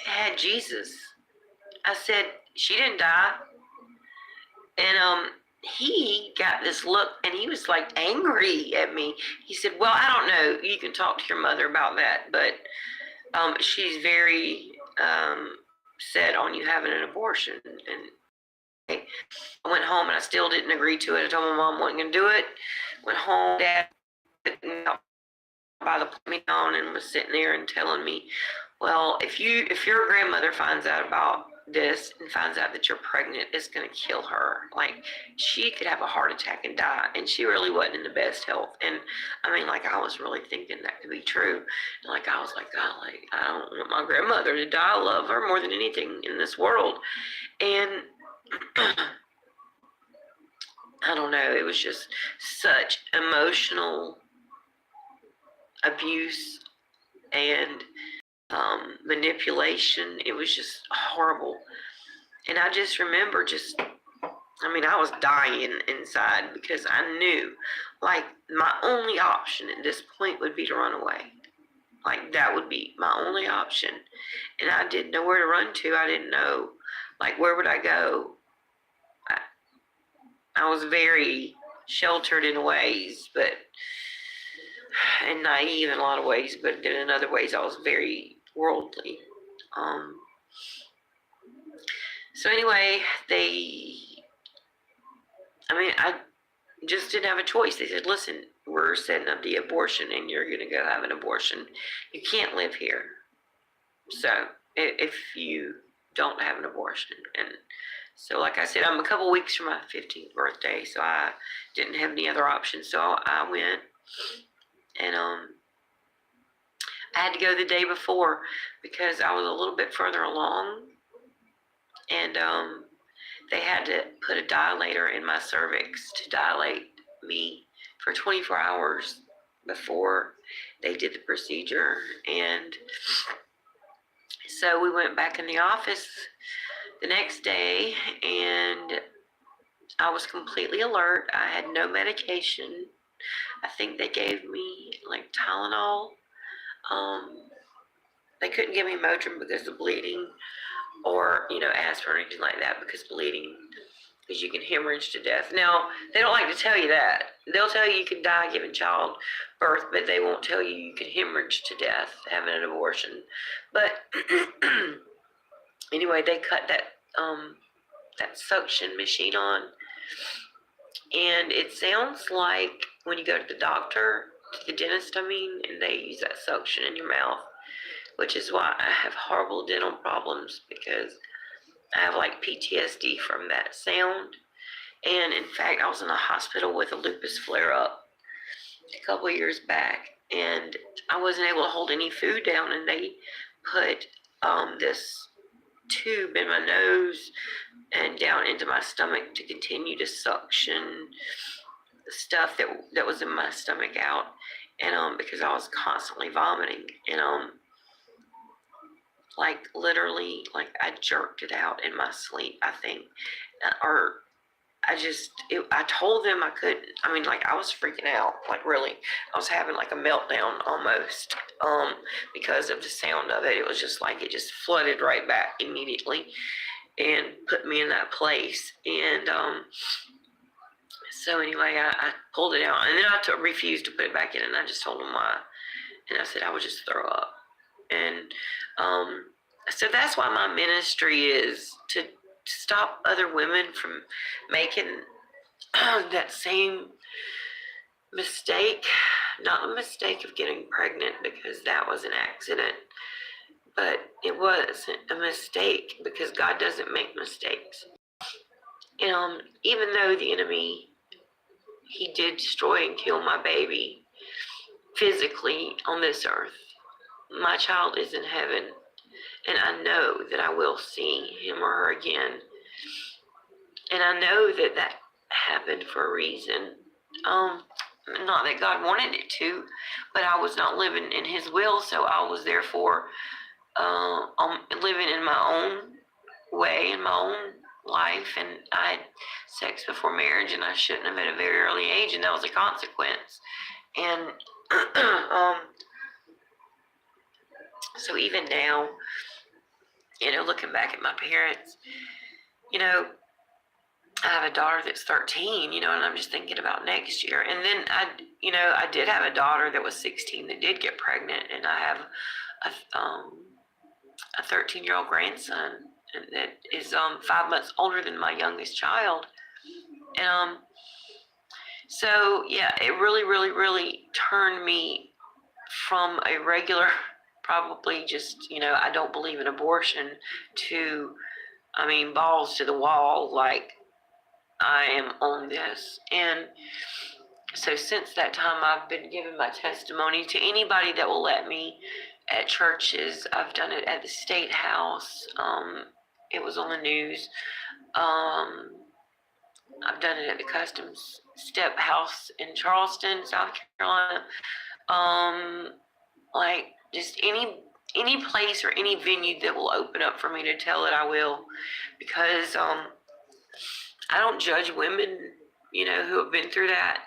had Jesus. I said, she didn't die. And he got this look, and he was like angry at me. He said, well, I don't know. You can talk to your mother about that, but she's very set on you having an abortion. And I went home, and I still didn't agree to it. I told my mom I wasn't going to do it. Went home, Dad by the put me down and was sitting there and telling me, well, if your grandmother finds out about this and finds out that you're pregnant, it's going to kill her. Like, she could have a heart attack and die, and she really wasn't in the best health. And I mean, like, I was really thinking that could be true. And like, I was like, God, like, I don't want my grandmother to die. I love her more than anything in this world. And I don't know, it was just such emotional abuse and manipulation. It was just horrible. And I just remember I was dying inside because I knew, like, my only option at this point would be to run away. Like, that would be my only option. And I didn't know where to run to. I didn't know, like, where would I go? I was very sheltered in ways, and naive in a lot of ways, but then in other ways I was very worldly. So anyway, I just didn't have a choice. They said, listen, we're setting up the abortion, and you're going to go have an abortion. You can't live here. So if you don't have an abortion. And so, like I said, I'm a couple weeks from my 15th birthday, so I didn't have any other options. So I went, and I had to go the day before because I was a little bit further along, and they had to put a dilator in my cervix to dilate me for 24 hours before they did the procedure. And so we went back in the office the next day, and I was completely alert. I had no medication. I think they gave me like Tylenol. They couldn't give me Motrin because of bleeding, or aspirin or anything like that because you can hemorrhage to death. Now, they don't like to tell you that. They'll tell you can die giving childbirth, but they won't tell you you can hemorrhage to death having an abortion. But anyway, they cut that suction machine on, and it sounds like when you go to the doctor, to the dentist, and they use that suction in your mouth, which is why I have horrible dental problems, because I have like PTSD from that sound. And in fact, I was in a hospital with a lupus flare-up a couple of years back, and I wasn't able to hold any food down, and they put this tube in my nose and down into my stomach to continue to suction the stuff that was in my stomach out, and because I was constantly vomiting, and like literally, like I jerked it out in my sleep, I think, or I told them I couldn't. I mean, like I was freaking out, like really, I was having like a meltdown almost, because of the sound of it. It was just like it just flooded right back immediately, and put me in that place, and so anyway, I pulled it out, and then I refused to put it back in, and I just told them why, and I said I would just throw up, and so that's why my ministry is to stop other women from making that same mistake, not the mistake of getting pregnant, because that was an accident, but it was a mistake because God doesn't make mistakes. And even though the enemy, he did destroy and kill my baby physically on this earth, my child is in heaven, and I know that I will see him or her again, and I know that that happened for a reason. Not that God wanted it to, but I was not living in his will, so I was therefore living in my own way, in my own life, and I had sex before marriage, and I shouldn't have at a very early age, and that was a consequence. And so even now, looking back at my parents, I have a daughter that's 13, and I'm just thinking about next year. And then I did have a daughter that was 16 that did get pregnant, and I have a 13-year-old grandson that is 5 months older than my youngest child. And so yeah, it really, really, really turned me from a regular, probably just, I don't believe in abortion, to, balls to the wall, like I am on this. And so since that time, I've been giving my testimony to anybody that will let me, at churches. I've done it at the State House. It was on the news. I've done it at the Customs Step House in Charleston, South Carolina. Like just any place or any venue that will open up for me to tell it, I will, because I don't judge women, who have been through that,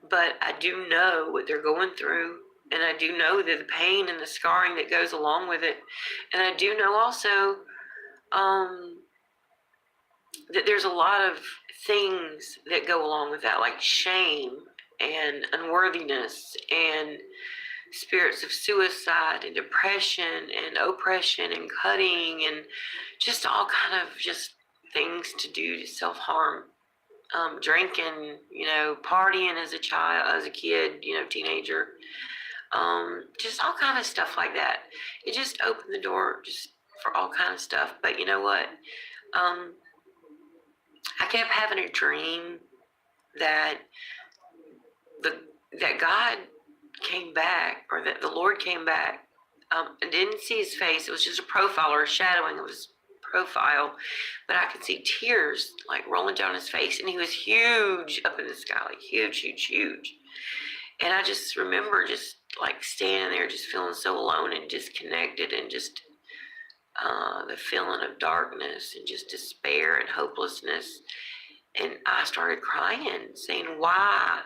but I do know what they're going through, and I do know that the pain and the scarring that goes along with it, and I do know also that there's a lot of things that go along with that, like shame and unworthiness and spirits of suicide and depression and oppression and cutting and just all kind of just things to do to self-harm, drinking, partying as a kid, teenager, just all kind of stuff like that. It just opened the door just for all kind of stuff. But you know what? I kept having a dream that that God came back, or that the Lord came back. I didn't see his face. It was just a profile or a shadowing of his profile, but I could see tears like rolling down his face, and he was huge up in the sky, like huge, huge, huge. And I just remember just like standing there, just feeling so alone and disconnected, and just the feeling of darkness and just despair and hopelessness. And I started crying, saying, why?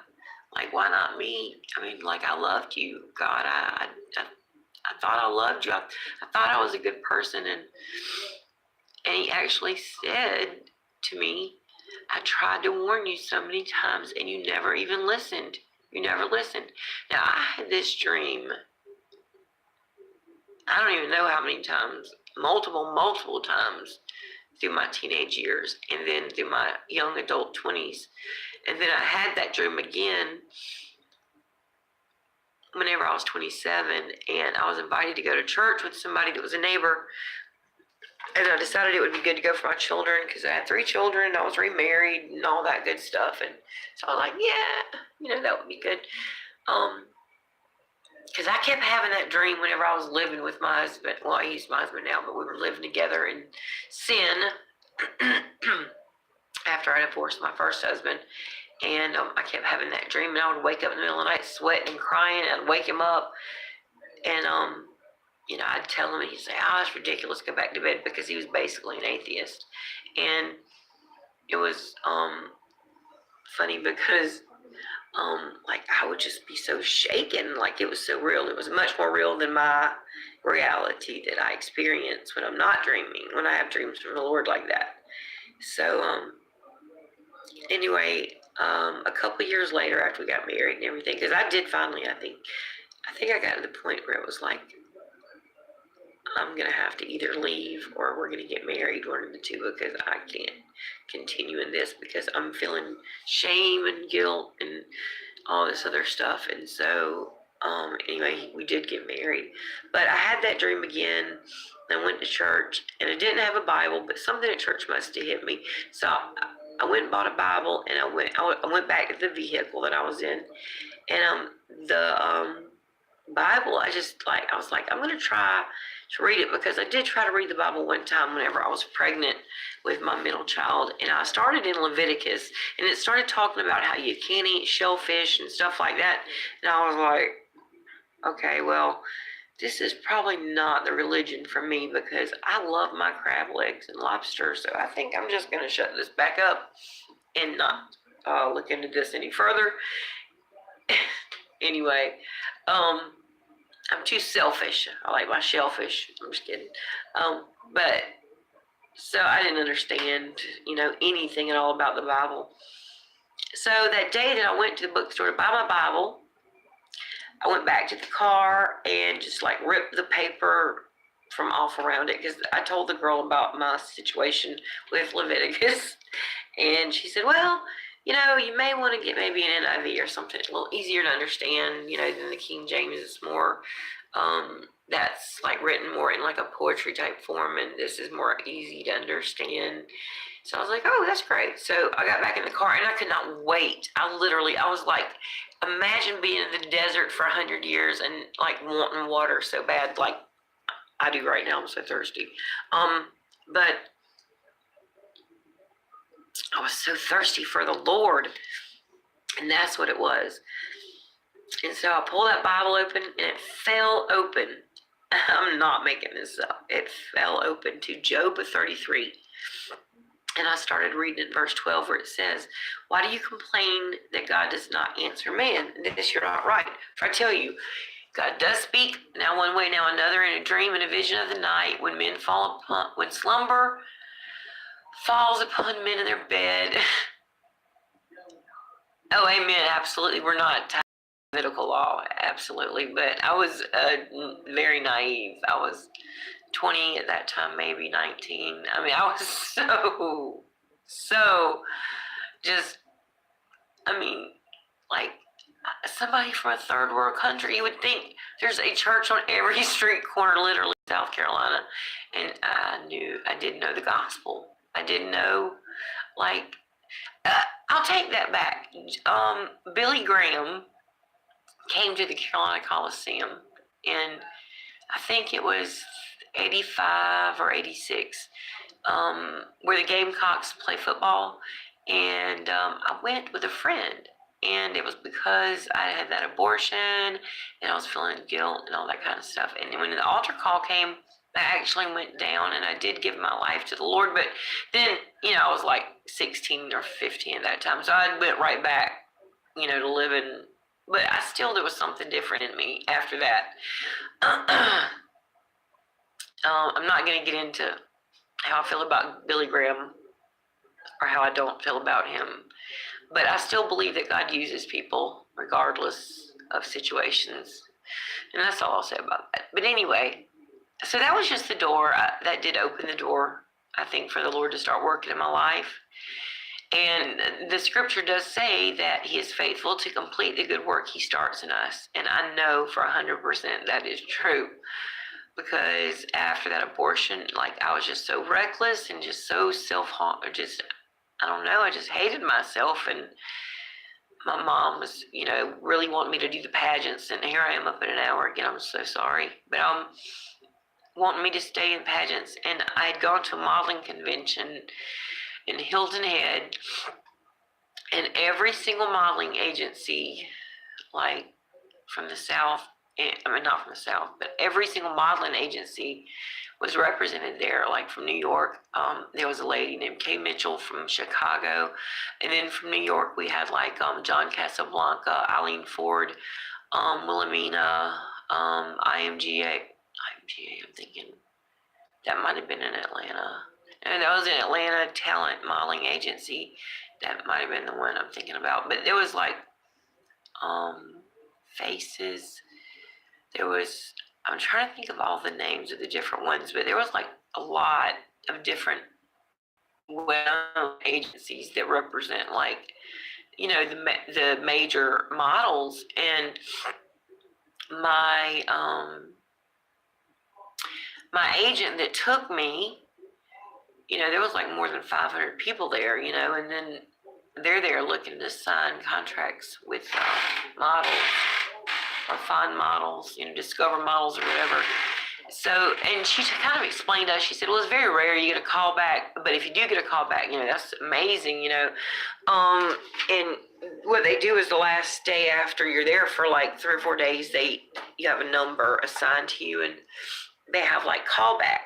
Like, why not me? Like, I loved you, God. I thought I loved you. I thought I was a good person. And he actually said to me, I tried to warn you so many times, and you never even listened. You never listened. Now, I had this dream, I don't even know how many times, multiple times through my teenage years, and then through my young adult 20s. And then I had that dream again whenever I was 27, and I was invited to go to church with somebody that was a neighbor. And I decided it would be good to go for my children, because I had 3 children, and I was remarried and all that good stuff. And so I was like, yeah, that would be good. because I kept having that dream whenever I was living with my husband. Well, he's my husband now, but we were living together in sin after I divorced my first husband. And I kept having that dream, and I would wake up in the middle of the night sweating and crying, and I'd wake him up, and I'd tell him, and he'd say, "Oh, it's ridiculous, go back to bed," because he was basically an atheist. And it was funny because like I would just be so shaken, like it was so real. It was much more real than my reality that I experience when I'm not dreaming, when I have dreams from the Lord like that. So anyway, a couple of years later, after we got married and everything, because I did finally, I think I got to the point where it was like, I'm gonna have to either leave or we're gonna get married, one of the two, because I can't continue in this, because I'm feeling shame and guilt and all this other stuff. And so anyway, we did get married, but I had that dream again. I went to church, and I didn't have a Bible, but something at church must have hit me. So I went and bought a Bible, and I went back to the vehicle that I was in, and the Bible, I was like, I'm gonna try to read it, because I did try to read the Bible one time whenever I was pregnant with my middle child, and I started in Leviticus, and it started talking about how you can't eat shellfish and stuff like that, and I was like, okay, well, this is probably not the religion for me, because I love my crab legs and lobster, so I think I'm just gonna shut this back up and not look into this any further. Anyway, I'm too selfish. I like my shellfish. I'm just kidding. But so I didn't understand, anything at all about the Bible. So that day that I went to the bookstore to buy my Bible, I went back to the car and just like ripped the paper from off around it, because I told the girl about my situation with Leviticus, and she said, well, you may want to get maybe an NIV or something a little easier to understand, than the King James. Is more, that's like written more in like a poetry type form, and this is more easy to understand. So I was like, oh, that's great. So I got back in the car, and I could not wait. I was like, imagine being in the desert for 100 years and like wanting water so bad, like I do right now. I'm so thirsty. But I was so thirsty for the Lord, and that's what it was. And so I pulled that Bible open, and it fell open. I'm not making this up. It fell open to Job 33. And I started reading in verse 12, where it says, why do you complain that God does not answer man? This you're not right. For I tell you, God does speak, now one way, now another, in a dream and a vision of the night, when slumber falls upon men in their bed. Oh, amen. Absolutely. We're not tied to Levitical law. Absolutely. But I was very naive. I was 20 at that time, maybe 19. I mean, I was so just, like somebody from a third world country. You would think there's a church on every street corner, literally, South Carolina. And I didn't know the gospel. I didn't know, I'll take that back. Billy Graham came to the Carolina Coliseum, and I think it was 85 or 86, where the Gamecocks play football. And I went with a friend, and it was because I had that abortion, and I was feeling guilt and all that kind of stuff. And when the altar call came, I actually went down, and I did give my life to the Lord. But then, I was like 16 or 15 at that time, so I went right back, to living. But there was something different in me after that. I'm not going to get into how I feel about Billy Graham, or how I don't feel about him. But I still believe that God uses people regardless of situations. And that's all I'll say about that. But anyway, so that was just the door. That did open the door, I think, for the Lord to start working in my life. And the scripture does say that he is faithful to complete the good work he starts in us. And I know for 100% that is true. Because after that abortion, I was just so reckless and just so I don't know, I just hated myself. And my mom was, really wanting me to do the pageants, and here I am up in an hour again. I'm so sorry, but wanting me to stay in pageants, and I had gone to a modeling convention in Hilton Head, and every single modeling agency, like from the South, I mean not from the South, but every single modeling agency was represented there. Like from New York, there was a lady named Kay Mitchell from Chicago, and then from New York we had like John Casablanca, Eileen Ford, Wilhelmina, IMGA. I'm thinking that might have been in Atlanta. And that was an Atlanta talent modeling agency. That might have been the one I'm thinking about. But there was like Faces. There was, I'm trying to think of all the names of the different ones, but there was like a lot of different well agencies that represent like, the major models. And my my agent that took me, there was like more than 500 people there, and then they're there looking to sign contracts with models or find models, discover models or whatever. So, and she kind of explained to us, she said, well, it's very rare you get a call back, but if you do get a call back, that's amazing, and what they do is the last day after you're there for like 3 or 4 days, you have a number assigned to you, and they have like callback.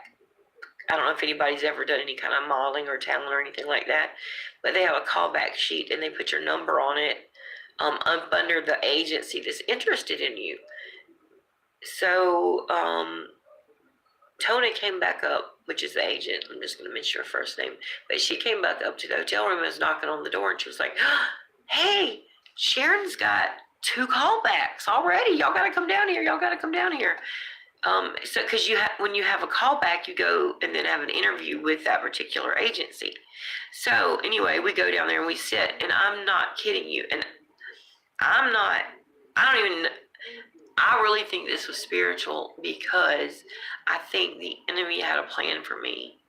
I don't know if anybody's ever done any kind of modeling or talent or anything like that, but they have a callback sheet, and they put your number on it up under the agency that's interested in you. So Tona came back up, which is the agent. I'm just going to mention her first name. But she came back up to the hotel room and was knocking on the door, and she was like, hey, Sharon's got 2 callbacks already. Y'all got to come down here. Y'all got to come down here. So, because when you have a callback, you go and then have an interview with that particular agency. So anyway, we go down there and we sit, and I'm not kidding you. And I really think this was spiritual, because I think the enemy had a plan for me.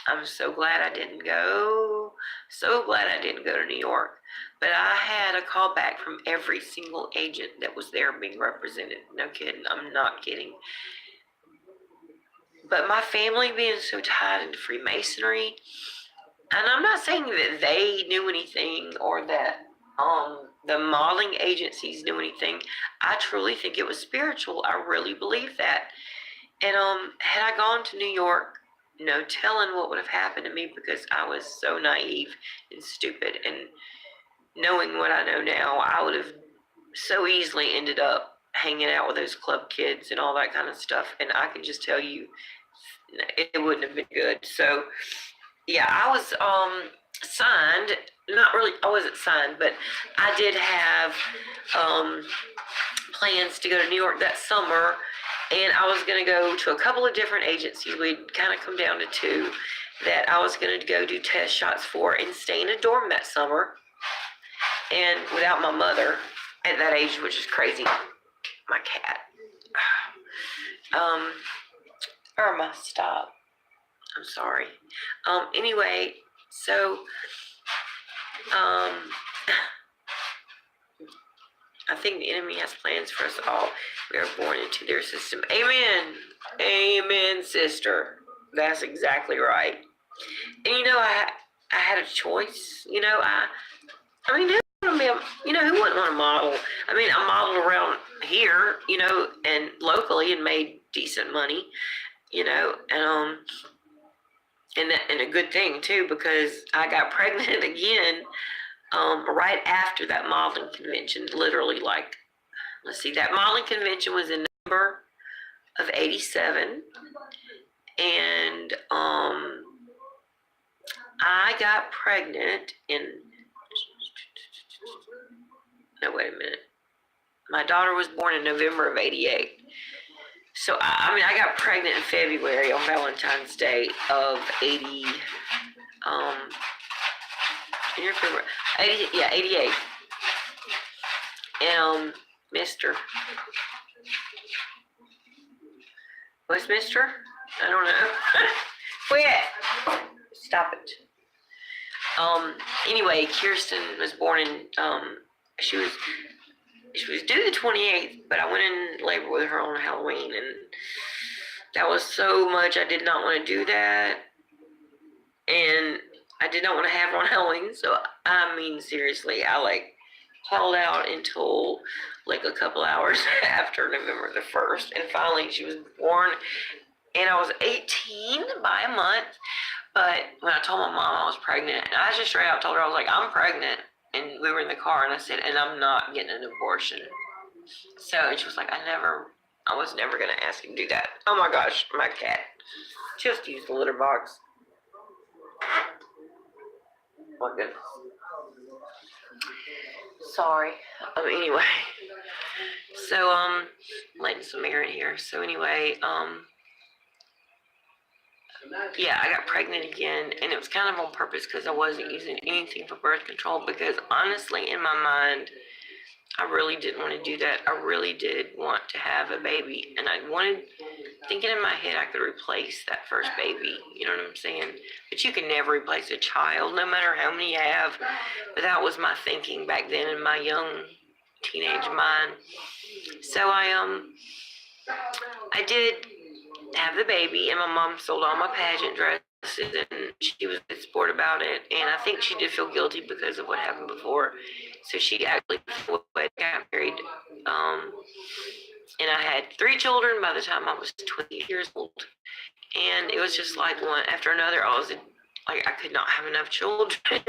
I'm so glad I didn't go. So glad I didn't go to New York. But I had a call back from every single agent that was there being represented. No kidding. I'm not kidding. But my family being so tied into Freemasonry, and I'm not saying that they knew anything or that the modeling agencies knew anything. I truly think it was spiritual. I really believe that. And had I gone to New York, no telling what would have happened to me, because I was so naive and stupid. And knowing what I know now, I would have so easily ended up hanging out with those club kids and all that kind of stuff. And I can just tell you, it wouldn't have been good. So, yeah, I was signed. Not really, I wasn't signed, but I did have plans to go to New York that summer. And I was going to go to a couple of different agencies. We'd kind of come down to 2 that I was going to go do test shots for and stay in a dorm that summer. And without my mother at that age, which is crazy. My cat. Irma, stop. I'm sorry. Anyway, so I think the enemy has plans for us all. We are born into their system. Amen. Amen, sister. That's exactly right. And I had a choice. I mean, who wouldn't want to model? I mean, I modeled around here, and locally, and made decent money, and a good thing too, because I got pregnant again right after that modeling convention. Literally, like, let's see, that modeling convention was in November of '87, and I got pregnant in. No, wait a minute. My daughter was born in November of '88. So, I got pregnant in February on Valentine's Day of 80, 88. And, Mr. What's Mr.? I don't know. Quit. Stop it. Anyway, Kirsten was born in, she was due the 28th, but I went in labor with her on Halloween, and that was so much. I did not want to do that, and I did not want to have her on Halloween. So I mean, seriously, I like held out until like a couple hours after November the 1st, and finally she was born, and I was 18 by a month. But when I told my mom I was pregnant, and I just straight out told her, I was like, I'm pregnant. And we were in the car, and I said, and I'm not getting an abortion. So, and she was like, I was never going to ask you to do that. Oh my gosh, my cat just used the litter box. Oh my goodness. Sorry. Anyway. So, letting some air in here. So anyway, yeah, I got pregnant again, and it was kind of on purpose because I wasn't using anything for birth control, because honestly, in my mind, I really didn't want to do that. I really did want to have a baby, and I wanted, thinking in my head I could replace that first baby, you know what I'm saying? But you can never replace a child, no matter how many you have. But that was my thinking back then in my young teenage mind. So I did have the baby, and my mom sold all my pageant dresses, and she was a good sport about it, and I think she did feel guilty because of what happened before, so she actually got married, and I had 3 children by the time I was 20 years old, and it was just like one after another. I could not have enough children.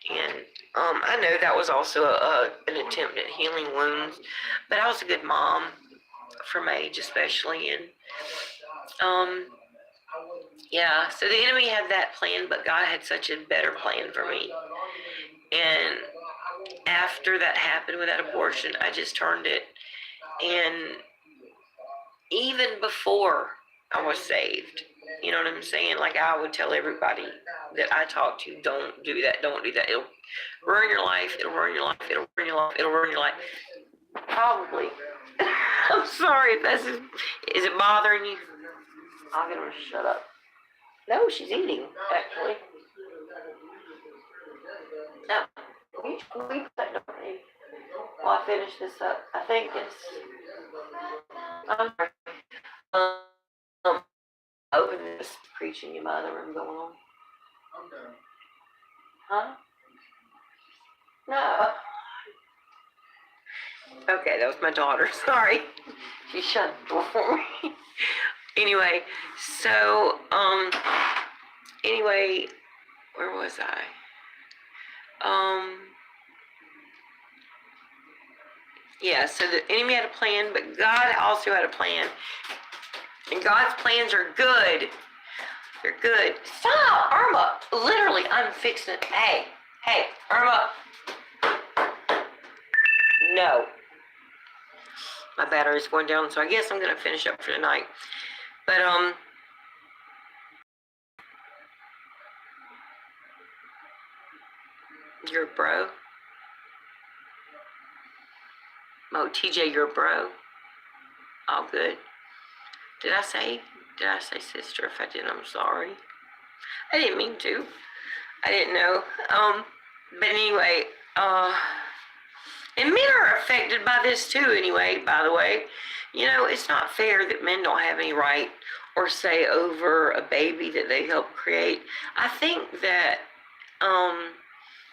And I know that was also an attempt at healing wounds, but I was a good mom for my age especially, and yeah, so the enemy had that plan, but God had such a better plan for me. And after that happened with that abortion, I just turned it, and even before I was saved, you know what I'm saying? Like, I would tell everybody that I talked to, don't do that, don't do that. It'll ruin your life, it'll ruin your life, it'll ruin your life, it'll ruin your life. Probably. I'm sorry if that's, is it bothering you? I'll get her to shut up. No, she's eating, actually. No, we put that down while I finish this up. I think it's, I'm sorry. Open this preaching in my other room going on. Okay. Huh? No. Okay, that was my daughter. Sorry. She shut the door for me. Anyway, so, anyway, where was I? Yeah, so the enemy had a plan, but God also had a plan. And God's plans are good. They're good. Stop, Irma. Literally, I'm fixing it. Hey, Irma. No. My battery's going down, so I guess I'm going to finish up for tonight. But, you're a bro? Oh, TJ, you're a bro? All good. Did I say sister? If I did, I'm sorry. I didn't mean to. I didn't know. But anyway, and men are affected by this too anyway, by the way. You know, it's not fair that men don't have any right or say over a baby that they help create. I think that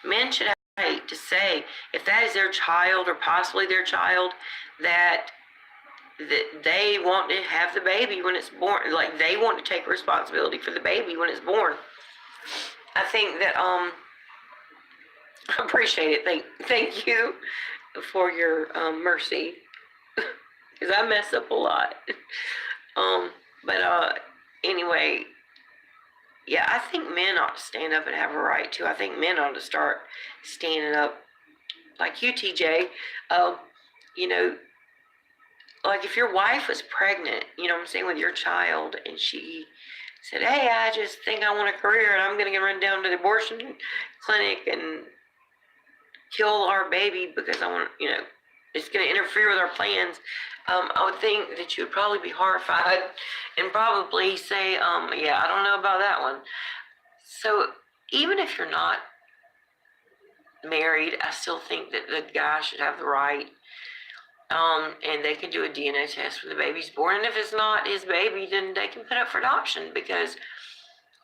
men should have the right to say, if that is their child or possibly their child, that they want to have the baby when it's born. Like, they want to take responsibility for the baby when it's born. I think that, I appreciate it. Thank you for your mercy, because I mess up a lot. But anyway, yeah, I think men ought to stand up and have a right to. I think men ought to start standing up, like you, TJ. You know, like if your wife was pregnant, you know what I'm saying, with your child, and she said, hey, I just think I want a career, and I'm going to run down to the abortion clinic and kill our baby because I want, you know, it's going to interfere with our plans. I would think that you would probably be horrified and probably say, yeah, I don't know about that one. So even if you're not married, I still think that the guy should have the right. And they can do a DNA test when the baby's born. And if it's not his baby, then they can put up for adoption, because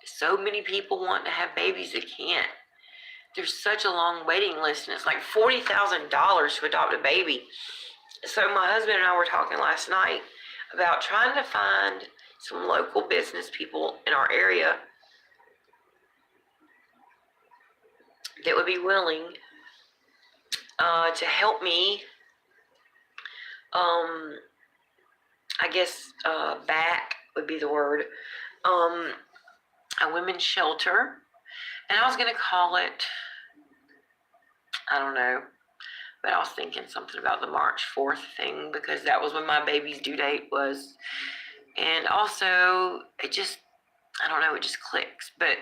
so many people want to have babies that can't. There's such a long waiting list, and it's like $40,000 to adopt a baby. So my husband and I were talking last night about trying to find some local business people in our area that would be willing to help me, I guess back would be the word, a women's shelter. And I was going to call it, I don't know, but I was thinking something about the March 4th thing, because that was when my baby's due date was. And also, it just, I don't know, it just clicks. But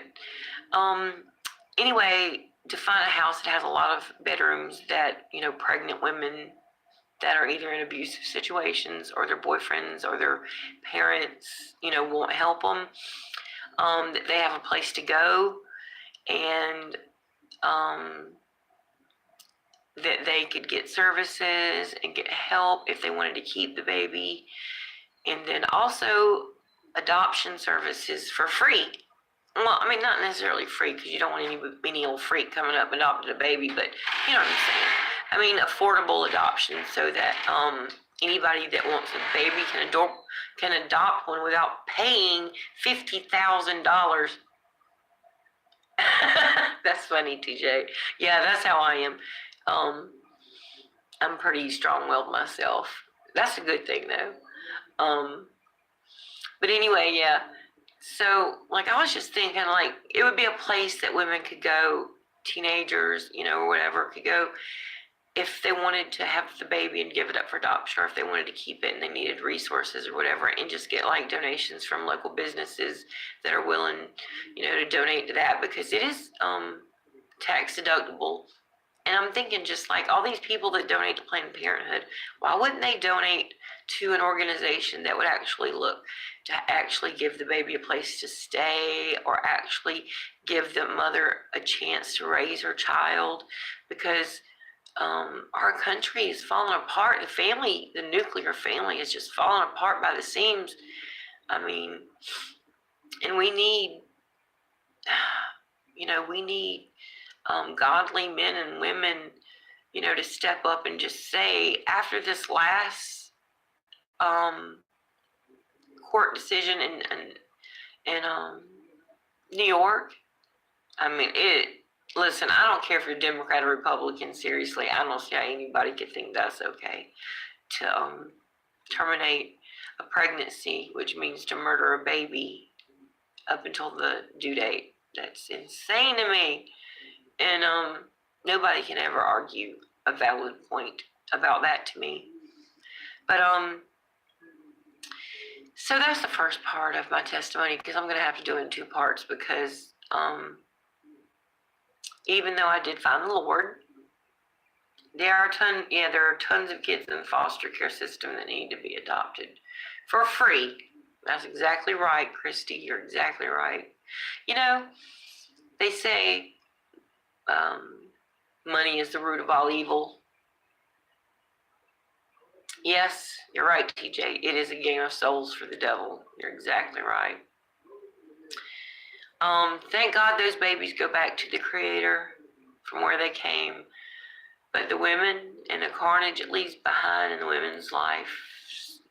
anyway, to find a house that has a lot of bedrooms that, you know, pregnant women that are either in abusive situations, or their boyfriends or their parents, you know, won't help them, that they have a place to go, and that they could get services and get help if they wanted to keep the baby. And then also adoption services for free. Well, I mean, not necessarily free, because you don't want any old freak coming up and adopting a baby, but you know what I'm saying. I mean, affordable adoption, so that anybody that wants a baby can adopt one without paying $50,000. That's funny, TJ. Yeah, that's how I am. I'm pretty strong-willed myself. That's a good thing, though. But anyway, yeah. So, like, I was just thinking, like, it would be a place that women could go, teenagers, you know, or whatever, could go if they wanted to have the baby and give it up for adoption, or if they wanted to keep it and they needed resources or whatever, and just get, like, donations from local businesses that are willing, you know, to donate to that, because it is tax deductible. And I'm thinking, just like all these people that donate to Planned Parenthood, why wouldn't they donate to an organization that would actually look to actually give the baby a place to stay, or actually give the mother a chance to raise her child? Because our country is falling apart. The nuclear family is just falling apart by the seams. I mean, and we need, you know, godly men and women, you know, to step up and just say, after this last court decision in New York, I mean, listen, I don't care if you're Democrat or Republican, seriously, I don't see how anybody could think that's okay to terminate a pregnancy, which means to murder a baby up until the due date. That's insane to me. And nobody can ever argue a valid point about that to me. But so that's the first part of my testimony, because I'm going to have to do it in two parts, because even though I did find the Lord, there are tons of kids in the foster care system that need to be adopted for free. That's exactly right, Christy. You're exactly right. You know, they say money is the root of all evil. Yes, you're right, TJ. It is a game of souls for the devil. You're exactly right. Thank God those babies go back to the Creator from where they came. But the women and the carnage it leaves behind in the women's life,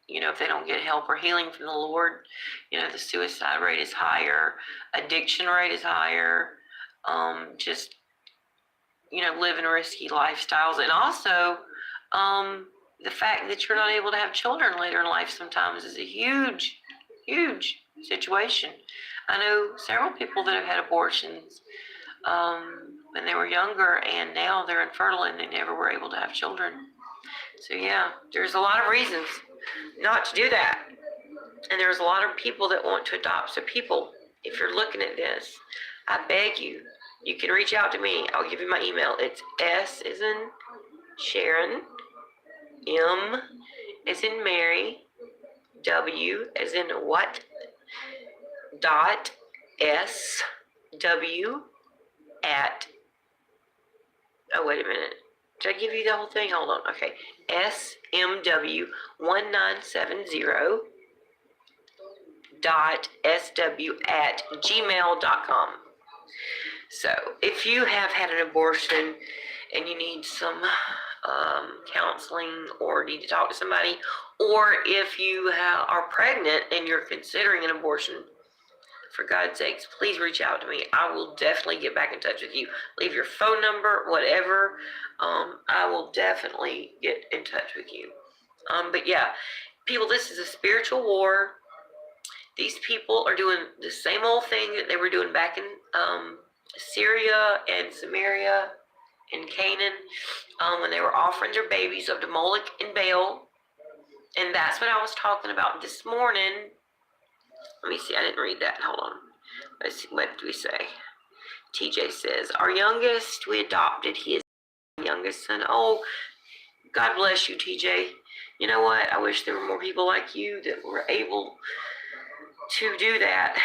you know, if they don't get help or healing from the Lord, you know, the suicide rate is higher, addiction rate is higher, just, you know, living risky lifestyles. And also, the fact that you're not able to have children later in life sometimes is a huge, huge situation. I know several people that have had abortions when they were younger, and now they're infertile and they never were able to have children. So yeah, there's a lot of reasons not to do that. And there's a lot of people that want to adopt. So people, if you're looking at this, I beg you, you can reach out to me. I'll give you my email. It's S as in Sharon, M as in Mary, W as in what, dot, S, W, at, oh, wait a minute. Did I give you the whole thing? Hold on. Okay. smw1970.sw@gmail.com. So if you have had an abortion and you need some counseling or need to talk to somebody, or if you are pregnant and you're considering an abortion, for God's sakes, please reach out to me. I will definitely get back in touch with you. Leave your phone number, whatever. I will definitely get in touch with you. But yeah, people, this is a spiritual war. These people are doing the same old thing that they were doing back in Syria and Samaria and Canaan, when they were offering their babies up to Moloch and Baal. And that's what I was talking about this morning. Let me see, I didn't read that. Hold on. Let's see, what do we say? TJ says, our youngest we adopted, he is the youngest son. Oh, God bless you, TJ. You know what? I wish there were more people like you that were able to do that,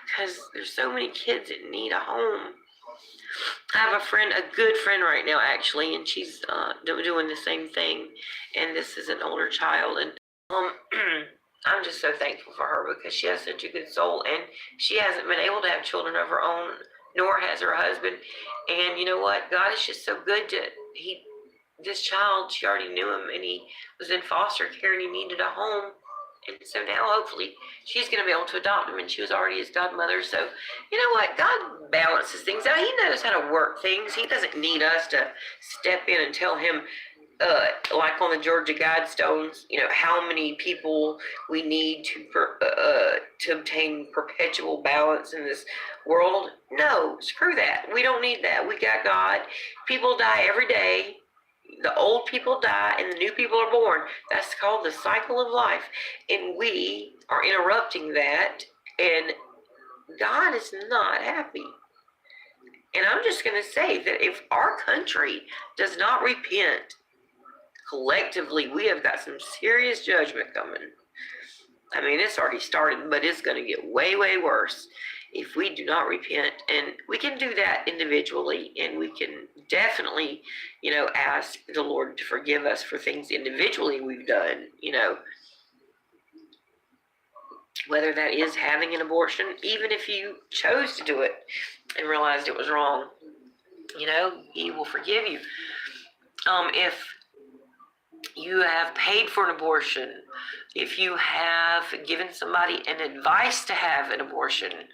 because there's so many kids that need a home. I have a friend, a good friend right now, actually, and she's doing the same thing. And this is an older child, and I'm just so thankful for her, because she has such a good soul, and she hasn't been able to have children of her own, nor has her husband. And you know what? God is just so good to this child. She already knew him, and he was in foster care, and he needed a home. And so now, hopefully, she's going to be able to adopt him, and she was already his godmother. So, you know what? God balances things out. He knows how to work things. He doesn't need us to step in and tell him, like on the Georgia Guidestones, you know, how many people we need to obtain perpetual balance in this world. No, screw that. We don't need that. We got God. People die every day. The old people die and the new people are born. That's called the cycle of life. And we are interrupting that, and God is not happy. And I'm just going to say that if our country does not repent, collectively, we have got some serious judgment coming. I mean, it's already started, but it's going to get way, way worse if we do not repent. And we can do that individually, and we can definitely, you know, ask the Lord to forgive us for things individually we've done, you know, whether that is having an abortion, even if you chose to do it and realized it was wrong, you know, He will forgive you. If you have paid for an abortion, if you have given somebody an advice to have an abortion,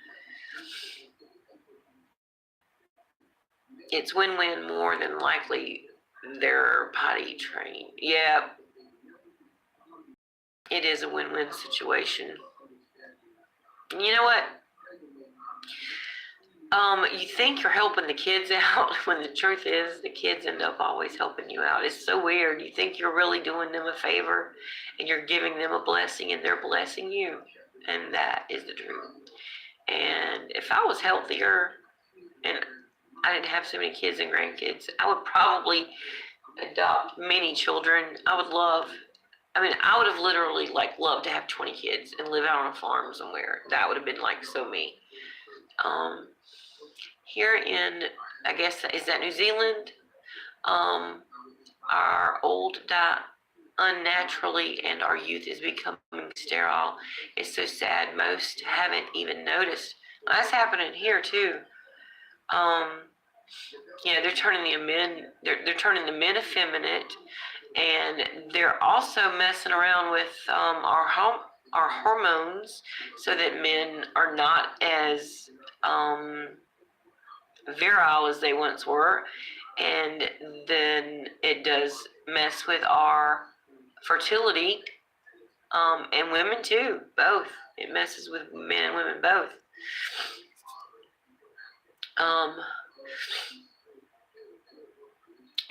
it's win-win. More than likely they're potty trained. Yeah, it is a win-win situation. You know what? You think you're helping the kids out when the truth is the kids end up always helping you out. It's so weird. You think you're really doing them a favor and you're giving them a blessing, and they're blessing you. And that is the truth. And if I was healthier and I didn't have so many kids and grandkids, I would probably adopt many children. I would have literally loved to have 20 kids and live out on a farm somewhere. That would have been so me. Here in, I guess, is that New Zealand? Our old die unnaturally, and our youth is becoming sterile. It's so sad. Most haven't even noticed. That's happening here too. They're turning the men effeminate, and they're also messing around with our hormones, so that men are not as virile as they once were, and then it does mess with our fertility, and women too, both. It messes with men and women both.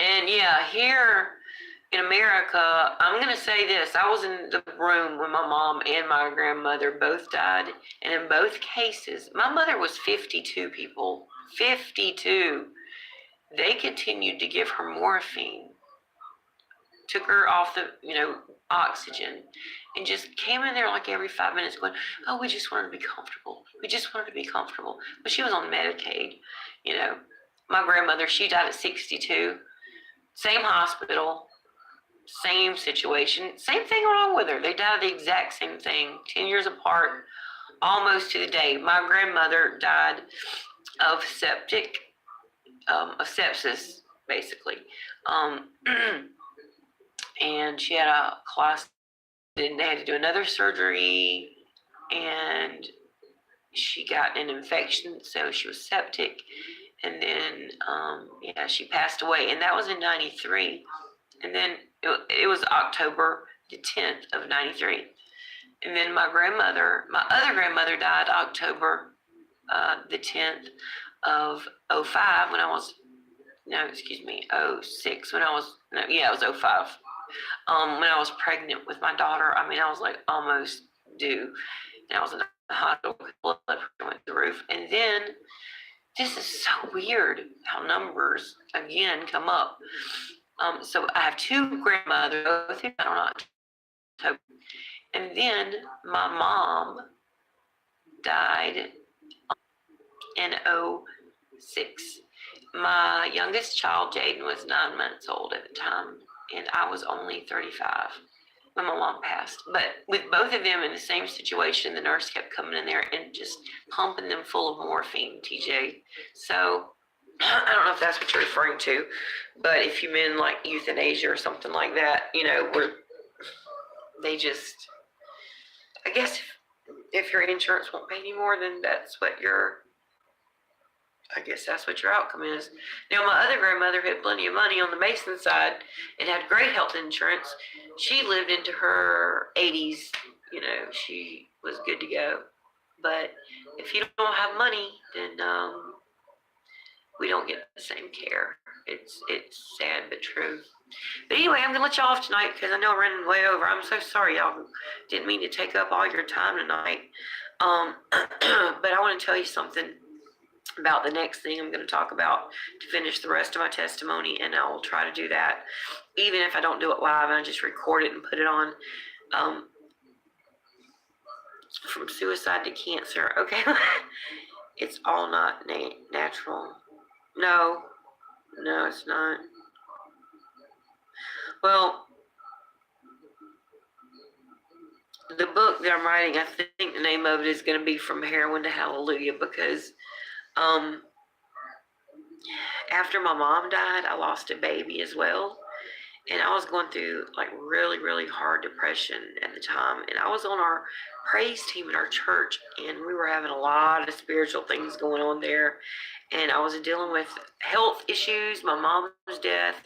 And yeah, here in America, I'm going to say this. I was in the room when my mom and my grandmother both died. And in both cases, my mother was 52, people. 52. They continued to give her morphine. Took her off the, oxygen. And just came in there like every 5 minutes going, oh, we just want her to be comfortable. We just want her to be comfortable. But she was on Medicaid, my grandmother, she died at 62. Same hospital, same situation, same thing wrong with her. They died of the exact same thing, 10 years apart, almost to the day. My grandmother died of sepsis, basically. And she had a class, then they had to do another surgery, and she got an infection, so she was septic. And then, she passed away, and that was in 93. And then it was October the 10th of 93. And then my other grandmother died October the 10th of 05 when I was, no, excuse me, 06 when I was, no, yeah, it was 05. When I was pregnant with my daughter. I mean, I was like almost due. And I was in the hospital, blood pressure went through the roof. And then, this is so weird how numbers, again, come up. So I have two grandmothers, both who died on October. And then my mom died in 06. My youngest child, Jaden, was 9 months old at the time, and I was only 35 when my mom passed. But with both of them in the same situation, the nurse kept coming in there and just pumping them full of morphine, TJ. So I don't know if that's what you're referring to, but if you mean like euthanasia or something like that, where they just, I guess if your insurance won't pay anymore, then that's what I guess that's what your outcome is. Now, my other grandmother had plenty of money on the Mason side and had great health insurance. She lived into her 80s. She was good to go. But if you don't have money, then we don't get the same care. It's sad but true. But anyway, I'm going to let you off tonight because I know I'm running way over. I'm so sorry, y'all. Didn't mean to take up all your time tonight. But I want to tell you something about the next thing I'm going to talk about to finish the rest of my testimony, and I will try to do that even if I don't do it live, and I just record it and put it on. From suicide to cancer. Okay. It's all not natural. No, it's not. Well, the book that I'm writing, I think the name of it is going to be From Heroin to Hallelujah, because after my mom died, I lost a baby as well. And I was going through like really, really hard depression at the time. And I was on our praise team at our church, and we were having a lot of spiritual things going on there. And I was dealing with health issues, my mom's death,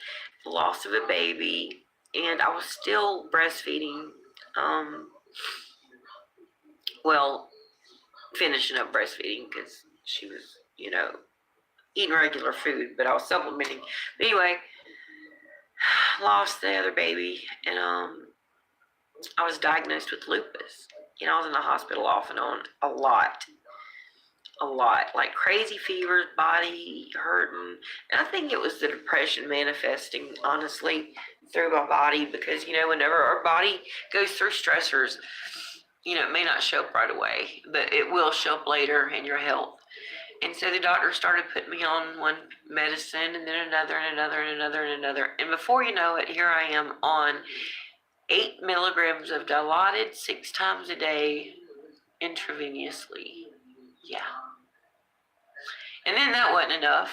the loss of a baby, and I was still breastfeeding. Finishing up breastfeeding because she was, eating regular food, but I was supplementing. But anyway, lost the other baby, and I was diagnosed with lupus. I was in the hospital off and on a lot, like crazy fevers, body hurting. And I think it was the depression manifesting, honestly, through my body, because, whenever our body goes through stressors, it may not show up right away, but it will show up later in your health. And so the doctor started putting me on one medicine, and then another, and another, and another, and another. And before you know it, here I am on 8 milligrams of Dilaudid 6 times a day intravenously. Yeah. And then that wasn't enough.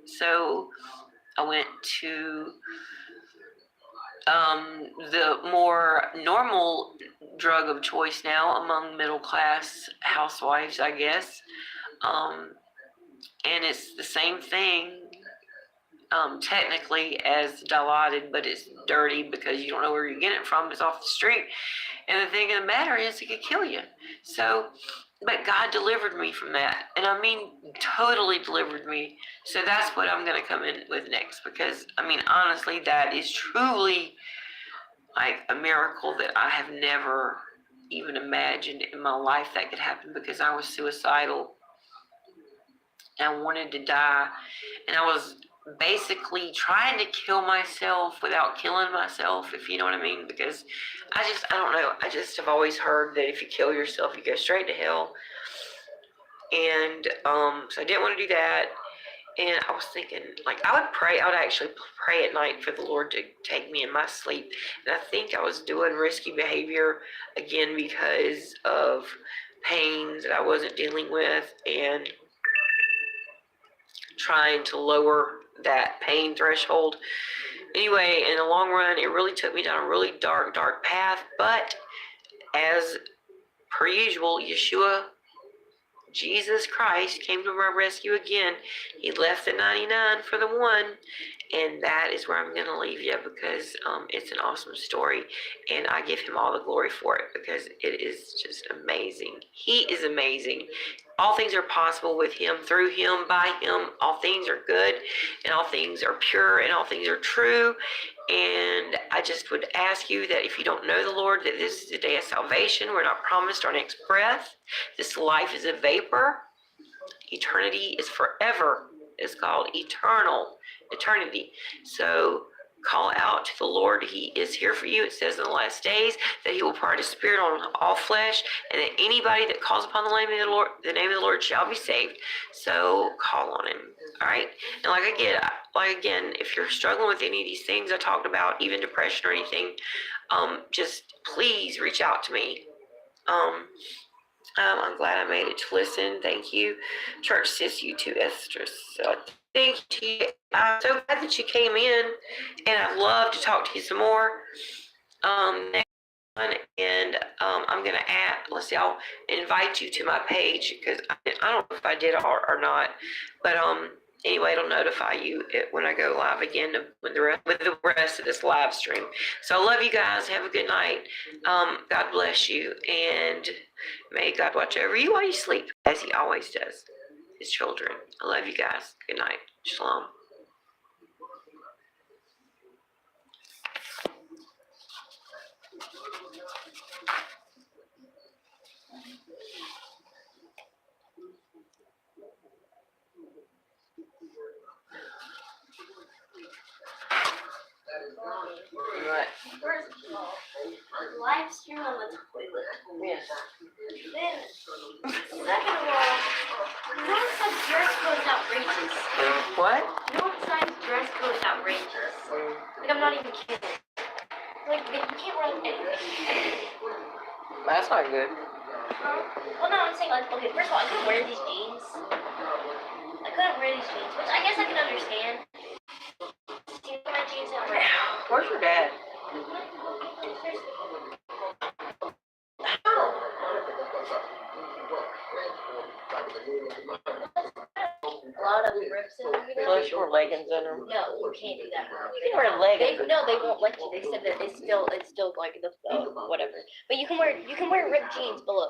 So I went to the more normal drug of choice now among middle class housewives, I guess. And it's the same thing, technically, as Dilaudid, but it's dirty because you don't know where you're getting it from. It's off the street. And the thing of the matter is, it could kill you. So, but God delivered me from that. And I mean, totally delivered me. So that's what I'm going to come in with next. Because, honestly, that is truly like a miracle that I have never even imagined in my life that could happen, because I was suicidal. I wanted to die, and I was basically trying to kill myself without killing myself, if you know what I mean, because I don't know, I just have always heard that if you kill yourself, you go straight to hell, and so I didn't want to do that, And I was thinking, like, I would actually pray at night for the Lord to take me in my sleep. And I think I was doing risky behavior again because of pains that I wasn't dealing with and trying to lower that pain threshold. Anyway, in the long run, it really took me down a really dark, dark path. But as per usual, Yeshua, Jesus Christ, came to my rescue again. He left the 99 for the one, and that is where I'm going to leave you because it's an awesome story, and I give him all the glory for it because it is just amazing. He is amazing. All things are possible with him, through him, by him. All things are good, and all things are pure, and all things are true. And I just would ask you that if you don't know the Lord, that this is the day of salvation. We're not promised our next breath. This life is a vapor. Eternity is forever. It's called eternity. So call out to the Lord. He is here for you. It says in the last days that he will pour out his spirit on all flesh, and that anybody that calls upon the name of the Lord shall be saved. So call on him. All right. And like again, if you're struggling with any of these things I talked about, even depression or anything, just please reach out to me. I'm glad I made it to listen. Thank you, Church Sis, you too, Esther. So thank you. I'm so glad that you came in, and I'd love to talk to you some more. Next one, and I'm gonna add. Let's see. I'll invite you to my page because I don't know if I did or not, but anyway, it'll notify you when I go live again with the rest of this live stream. So I love you guys. Have a good night. God bless you, and may God watch over you while you sleep, as he always does his children. I love you guys. Good night. Shalom. What? First of all, live stream on the toilet. Yes. Then, second of all, no one says dress code is outrageous. What? No one says dress code is outrageous. Like, I'm not even kidding. Like, you can't wear anything. That's not good. Well, no, I'm saying, like, okay, first of all, I couldn't wear these jeans. Which I guess I can understand. See, my jeans don't wear. Where's your dad? A lot of rips in them, you know? Unless you wear leggings under them. No, you can't do that. You can wear leggings. They won't let you. They said that it's still like the whatever. But you can wear ripped jeans below.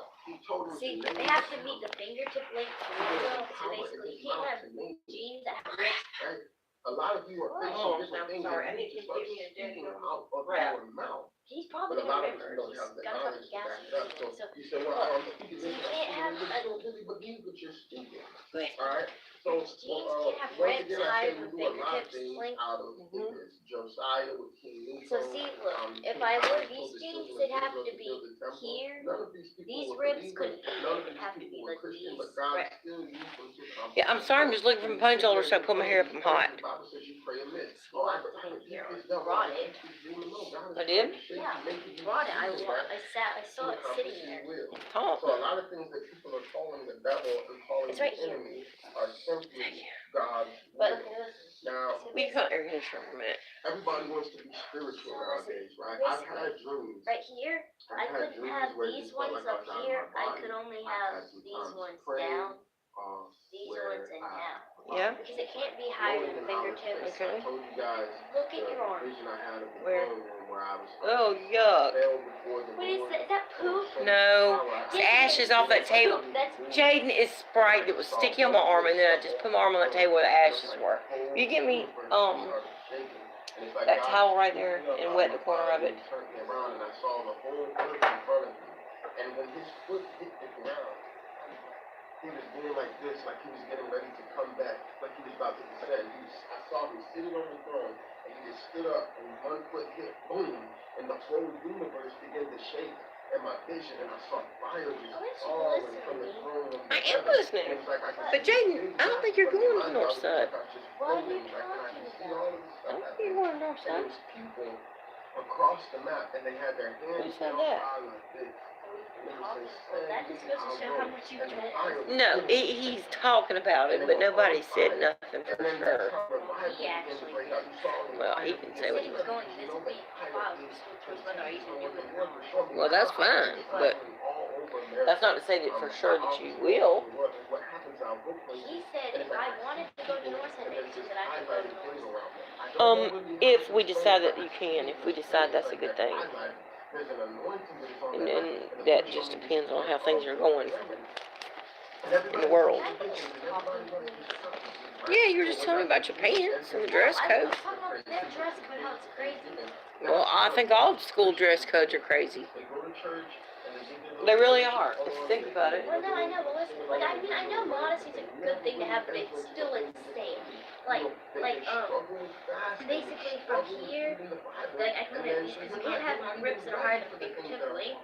See, they have to meet the fingertip length below. So basically, you can't have jeans that have ripped. A lot of you are facing different things. Sorry, I need you to give me a speaking out of your mouth. He's probably But a lot of remember. people don't He's have the got a knowledge fucking to gas. back it up. So You say, well, I'm speaking so you can't have you don't really believe what you're speaking. Go ahead. All right? So, jeans can't have once red again, I ties say we with do a lot of fingertips things length. out of ignorance. Josiah with King Necho. So see, look, if I wore these jeans, they'd have to be here. None of these people These were ribs believers. couldn't be. None of It'd these have to people be were like Christian, these. but God Right. still used them to accomplish. Yeah, I'm sorry. I'm just looking for my ponytail holder so I pull my hair up. I'm hot. The Bible says you pray amiss. You want to be here. Brought it. I did? Yeah, brought it. I saw it sitting there. Oh. So a lot of things that people are calling the devil and calling It's the right here. enemy are simply God's But will. Now, We can air conditioner for a minute. everybody wants to be spiritual nowadays, right? I've had dreams. right here, I I've had couldn't dreams have where it these just felt ones like I up was out of here. my I body. could only I've have had some these times ones praying, down, these where ones, and down. Yeah. Because it can't be higher than fingertips. Okay. I told you guys Look at your the arm. vision I had of the Where? throne room where I was Oh, yuck. fell before the What is Lord. that? Is that poop? No. It's ashes off that table. That's Jaden is Sprite that was sticky on my arm, and then I just put my arm on that table where the ashes were. You give me that towel right there and wet the corner of it. Turned me around and I saw the whole earth in front of me. And when his foot hit the ground, he was doing like this, like he was getting ready to come back, like he was about to descend. I saw him sitting on the throne, and he just stood up, and one foot hit, boom, and the whole universe began to shake. and my vision, and I saw fire just I wish you falling listened from to the me. throne. I am listening. It was like I could But see Jaden, I don't think you're going to Northside. What are you talking about? I don't think you're going to And there Northside. was people across the map, and they had their Who hands said held that? high like this. And they would say, That just goes to show how much you and the don't. fire was No, moving. he's talking about it, but nobody said nothing And for then that sure. time revival He began to actually break out. You saw the Well, fire he can begin say He to what said he he was spread. going You this know week. that Wow, fire he is was towards whether or even doing it. the Lord showed me Well, that's fire fine, is but traveling all over America. that's not to say that for sure that you will. What happens now, go places. He said if I wanted to go to Northside Nation, that I could go to Northside. If we decide that you can, if we decide that's a good thing. There's an anointing that is on And that then life, and that the just Lord depends on how is things are going and in the world. I Yeah, you were just telling me about your pants and the dress I code. was talking about their dress code, how it's crazy. Well, I think all school dress codes are crazy. They really are. If you think about it. Well, no, I know, but listen, like, I mean, I know modesty's a good thing to have, but it's still insane. Basically from here, like, I can because you can't have rips that are higher than fingertip length.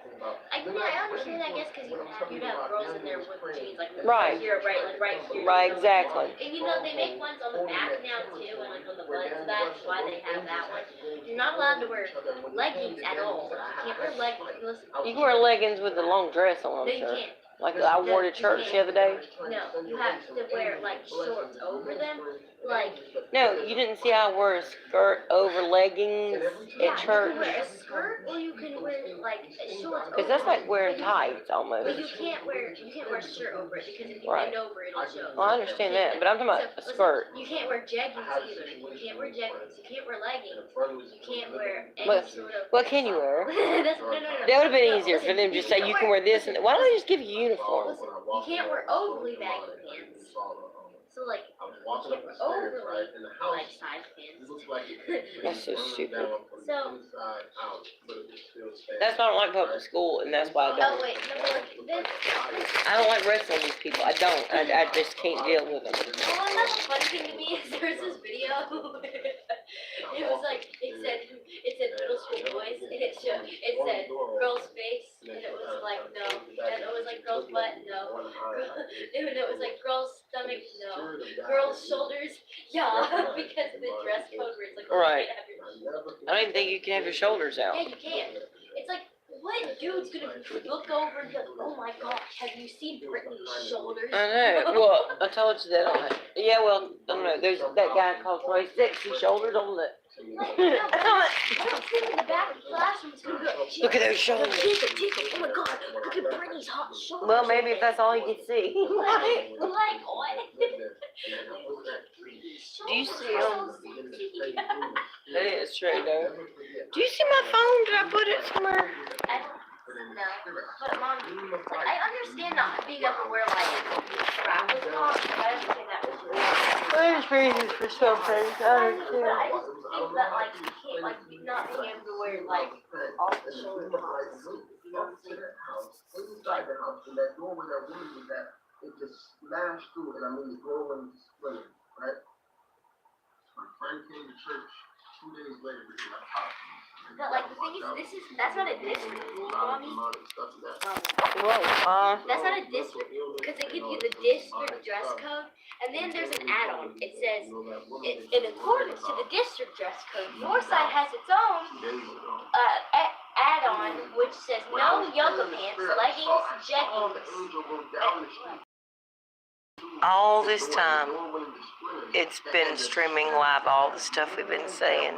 I understand, I guess, because you'd have girls in there with jeans, like, Right. here, right here. Right, exactly. And you know, they make ones on the back now, too, and, like, on the butt, so that's why they have that one. You're not allowed to wear leggings at all. You can't wear leggings. Listen, You can wear leggings with a long dress on, no, I'm you sure. can't. Like I wore to church the other day. No, you have to wear like shorts over them. Like No, you didn't see I wore a skirt over leggings yeah, at church? you can wear a skirt or you can wear like shorts. Because that's like wearing tights But almost. you can't wear a shirt over it because if you Right. bend over it'll show. Well, I understand that, but I'm talking about a So, skirt. You can't wear jeggings either. You can't wear jeggings. You can't wear leggings. You can't wear any What- sort of. What can you wear? That's, no. That would have been No, easier for listen, them to just say you can wear this and why don't they just give you uniforms? Listen, you can't wear overly baggy pants. So like, you can't wear overly like side pants. That's so stupid. So. That's why I don't like public school, and that's why I Oh don't. wait, no, but like this. I don't like wrestling these people. I don't. I just can't deal with them. Oh, another funny thing to me is there was this video. It was like it said middle school boys, and it said girl's face, and it was like no, and it was like girl's butt, no, and it was like girl's stomach, no, girl's shoulders, yeah, because of the dress code where it's like Right. You can't have your, I don't even think you can have your shoulders out. yeah, you can't. It's like. What dude's gonna look over and be like, oh my gosh, have you seen Britney's shoulders? I know. Well, I told you that. Yeah, well, I don't know. There's that guy called Troy Sexy Shoulders on the. Like, no, I'm sitting in the back of the classroom, it's gonna be like, Look at those shoulders. tickle, oh my god, look at Britney's hot shoulders. Well, maybe if that's all you can see. Like what? Do you see them? That is true, though. Do you see my phone? Did I put it somewhere? No, but mom, like, I understand not being able to wear like travel tops. I understand that was really. There's reasons for some things. I But understand. I just think that like you can't like not being able to wear like off the shoulder tops. You know what I'm saying? Inside the house, and that door where that window was at, it just smashed through, and I mean, the door went split, right? My friend came to church 2 days later because I talked to him. But like the thing is, that's not a district rule, mommy. Whoa, That's not a district because they give you the district dress code, and then there's an add-on. It says it's in accordance to the district dress code. Northside has its own add-on which says no yoga pants, leggings, jeggings. all this time, it's been streaming live all the stuff we've been saying.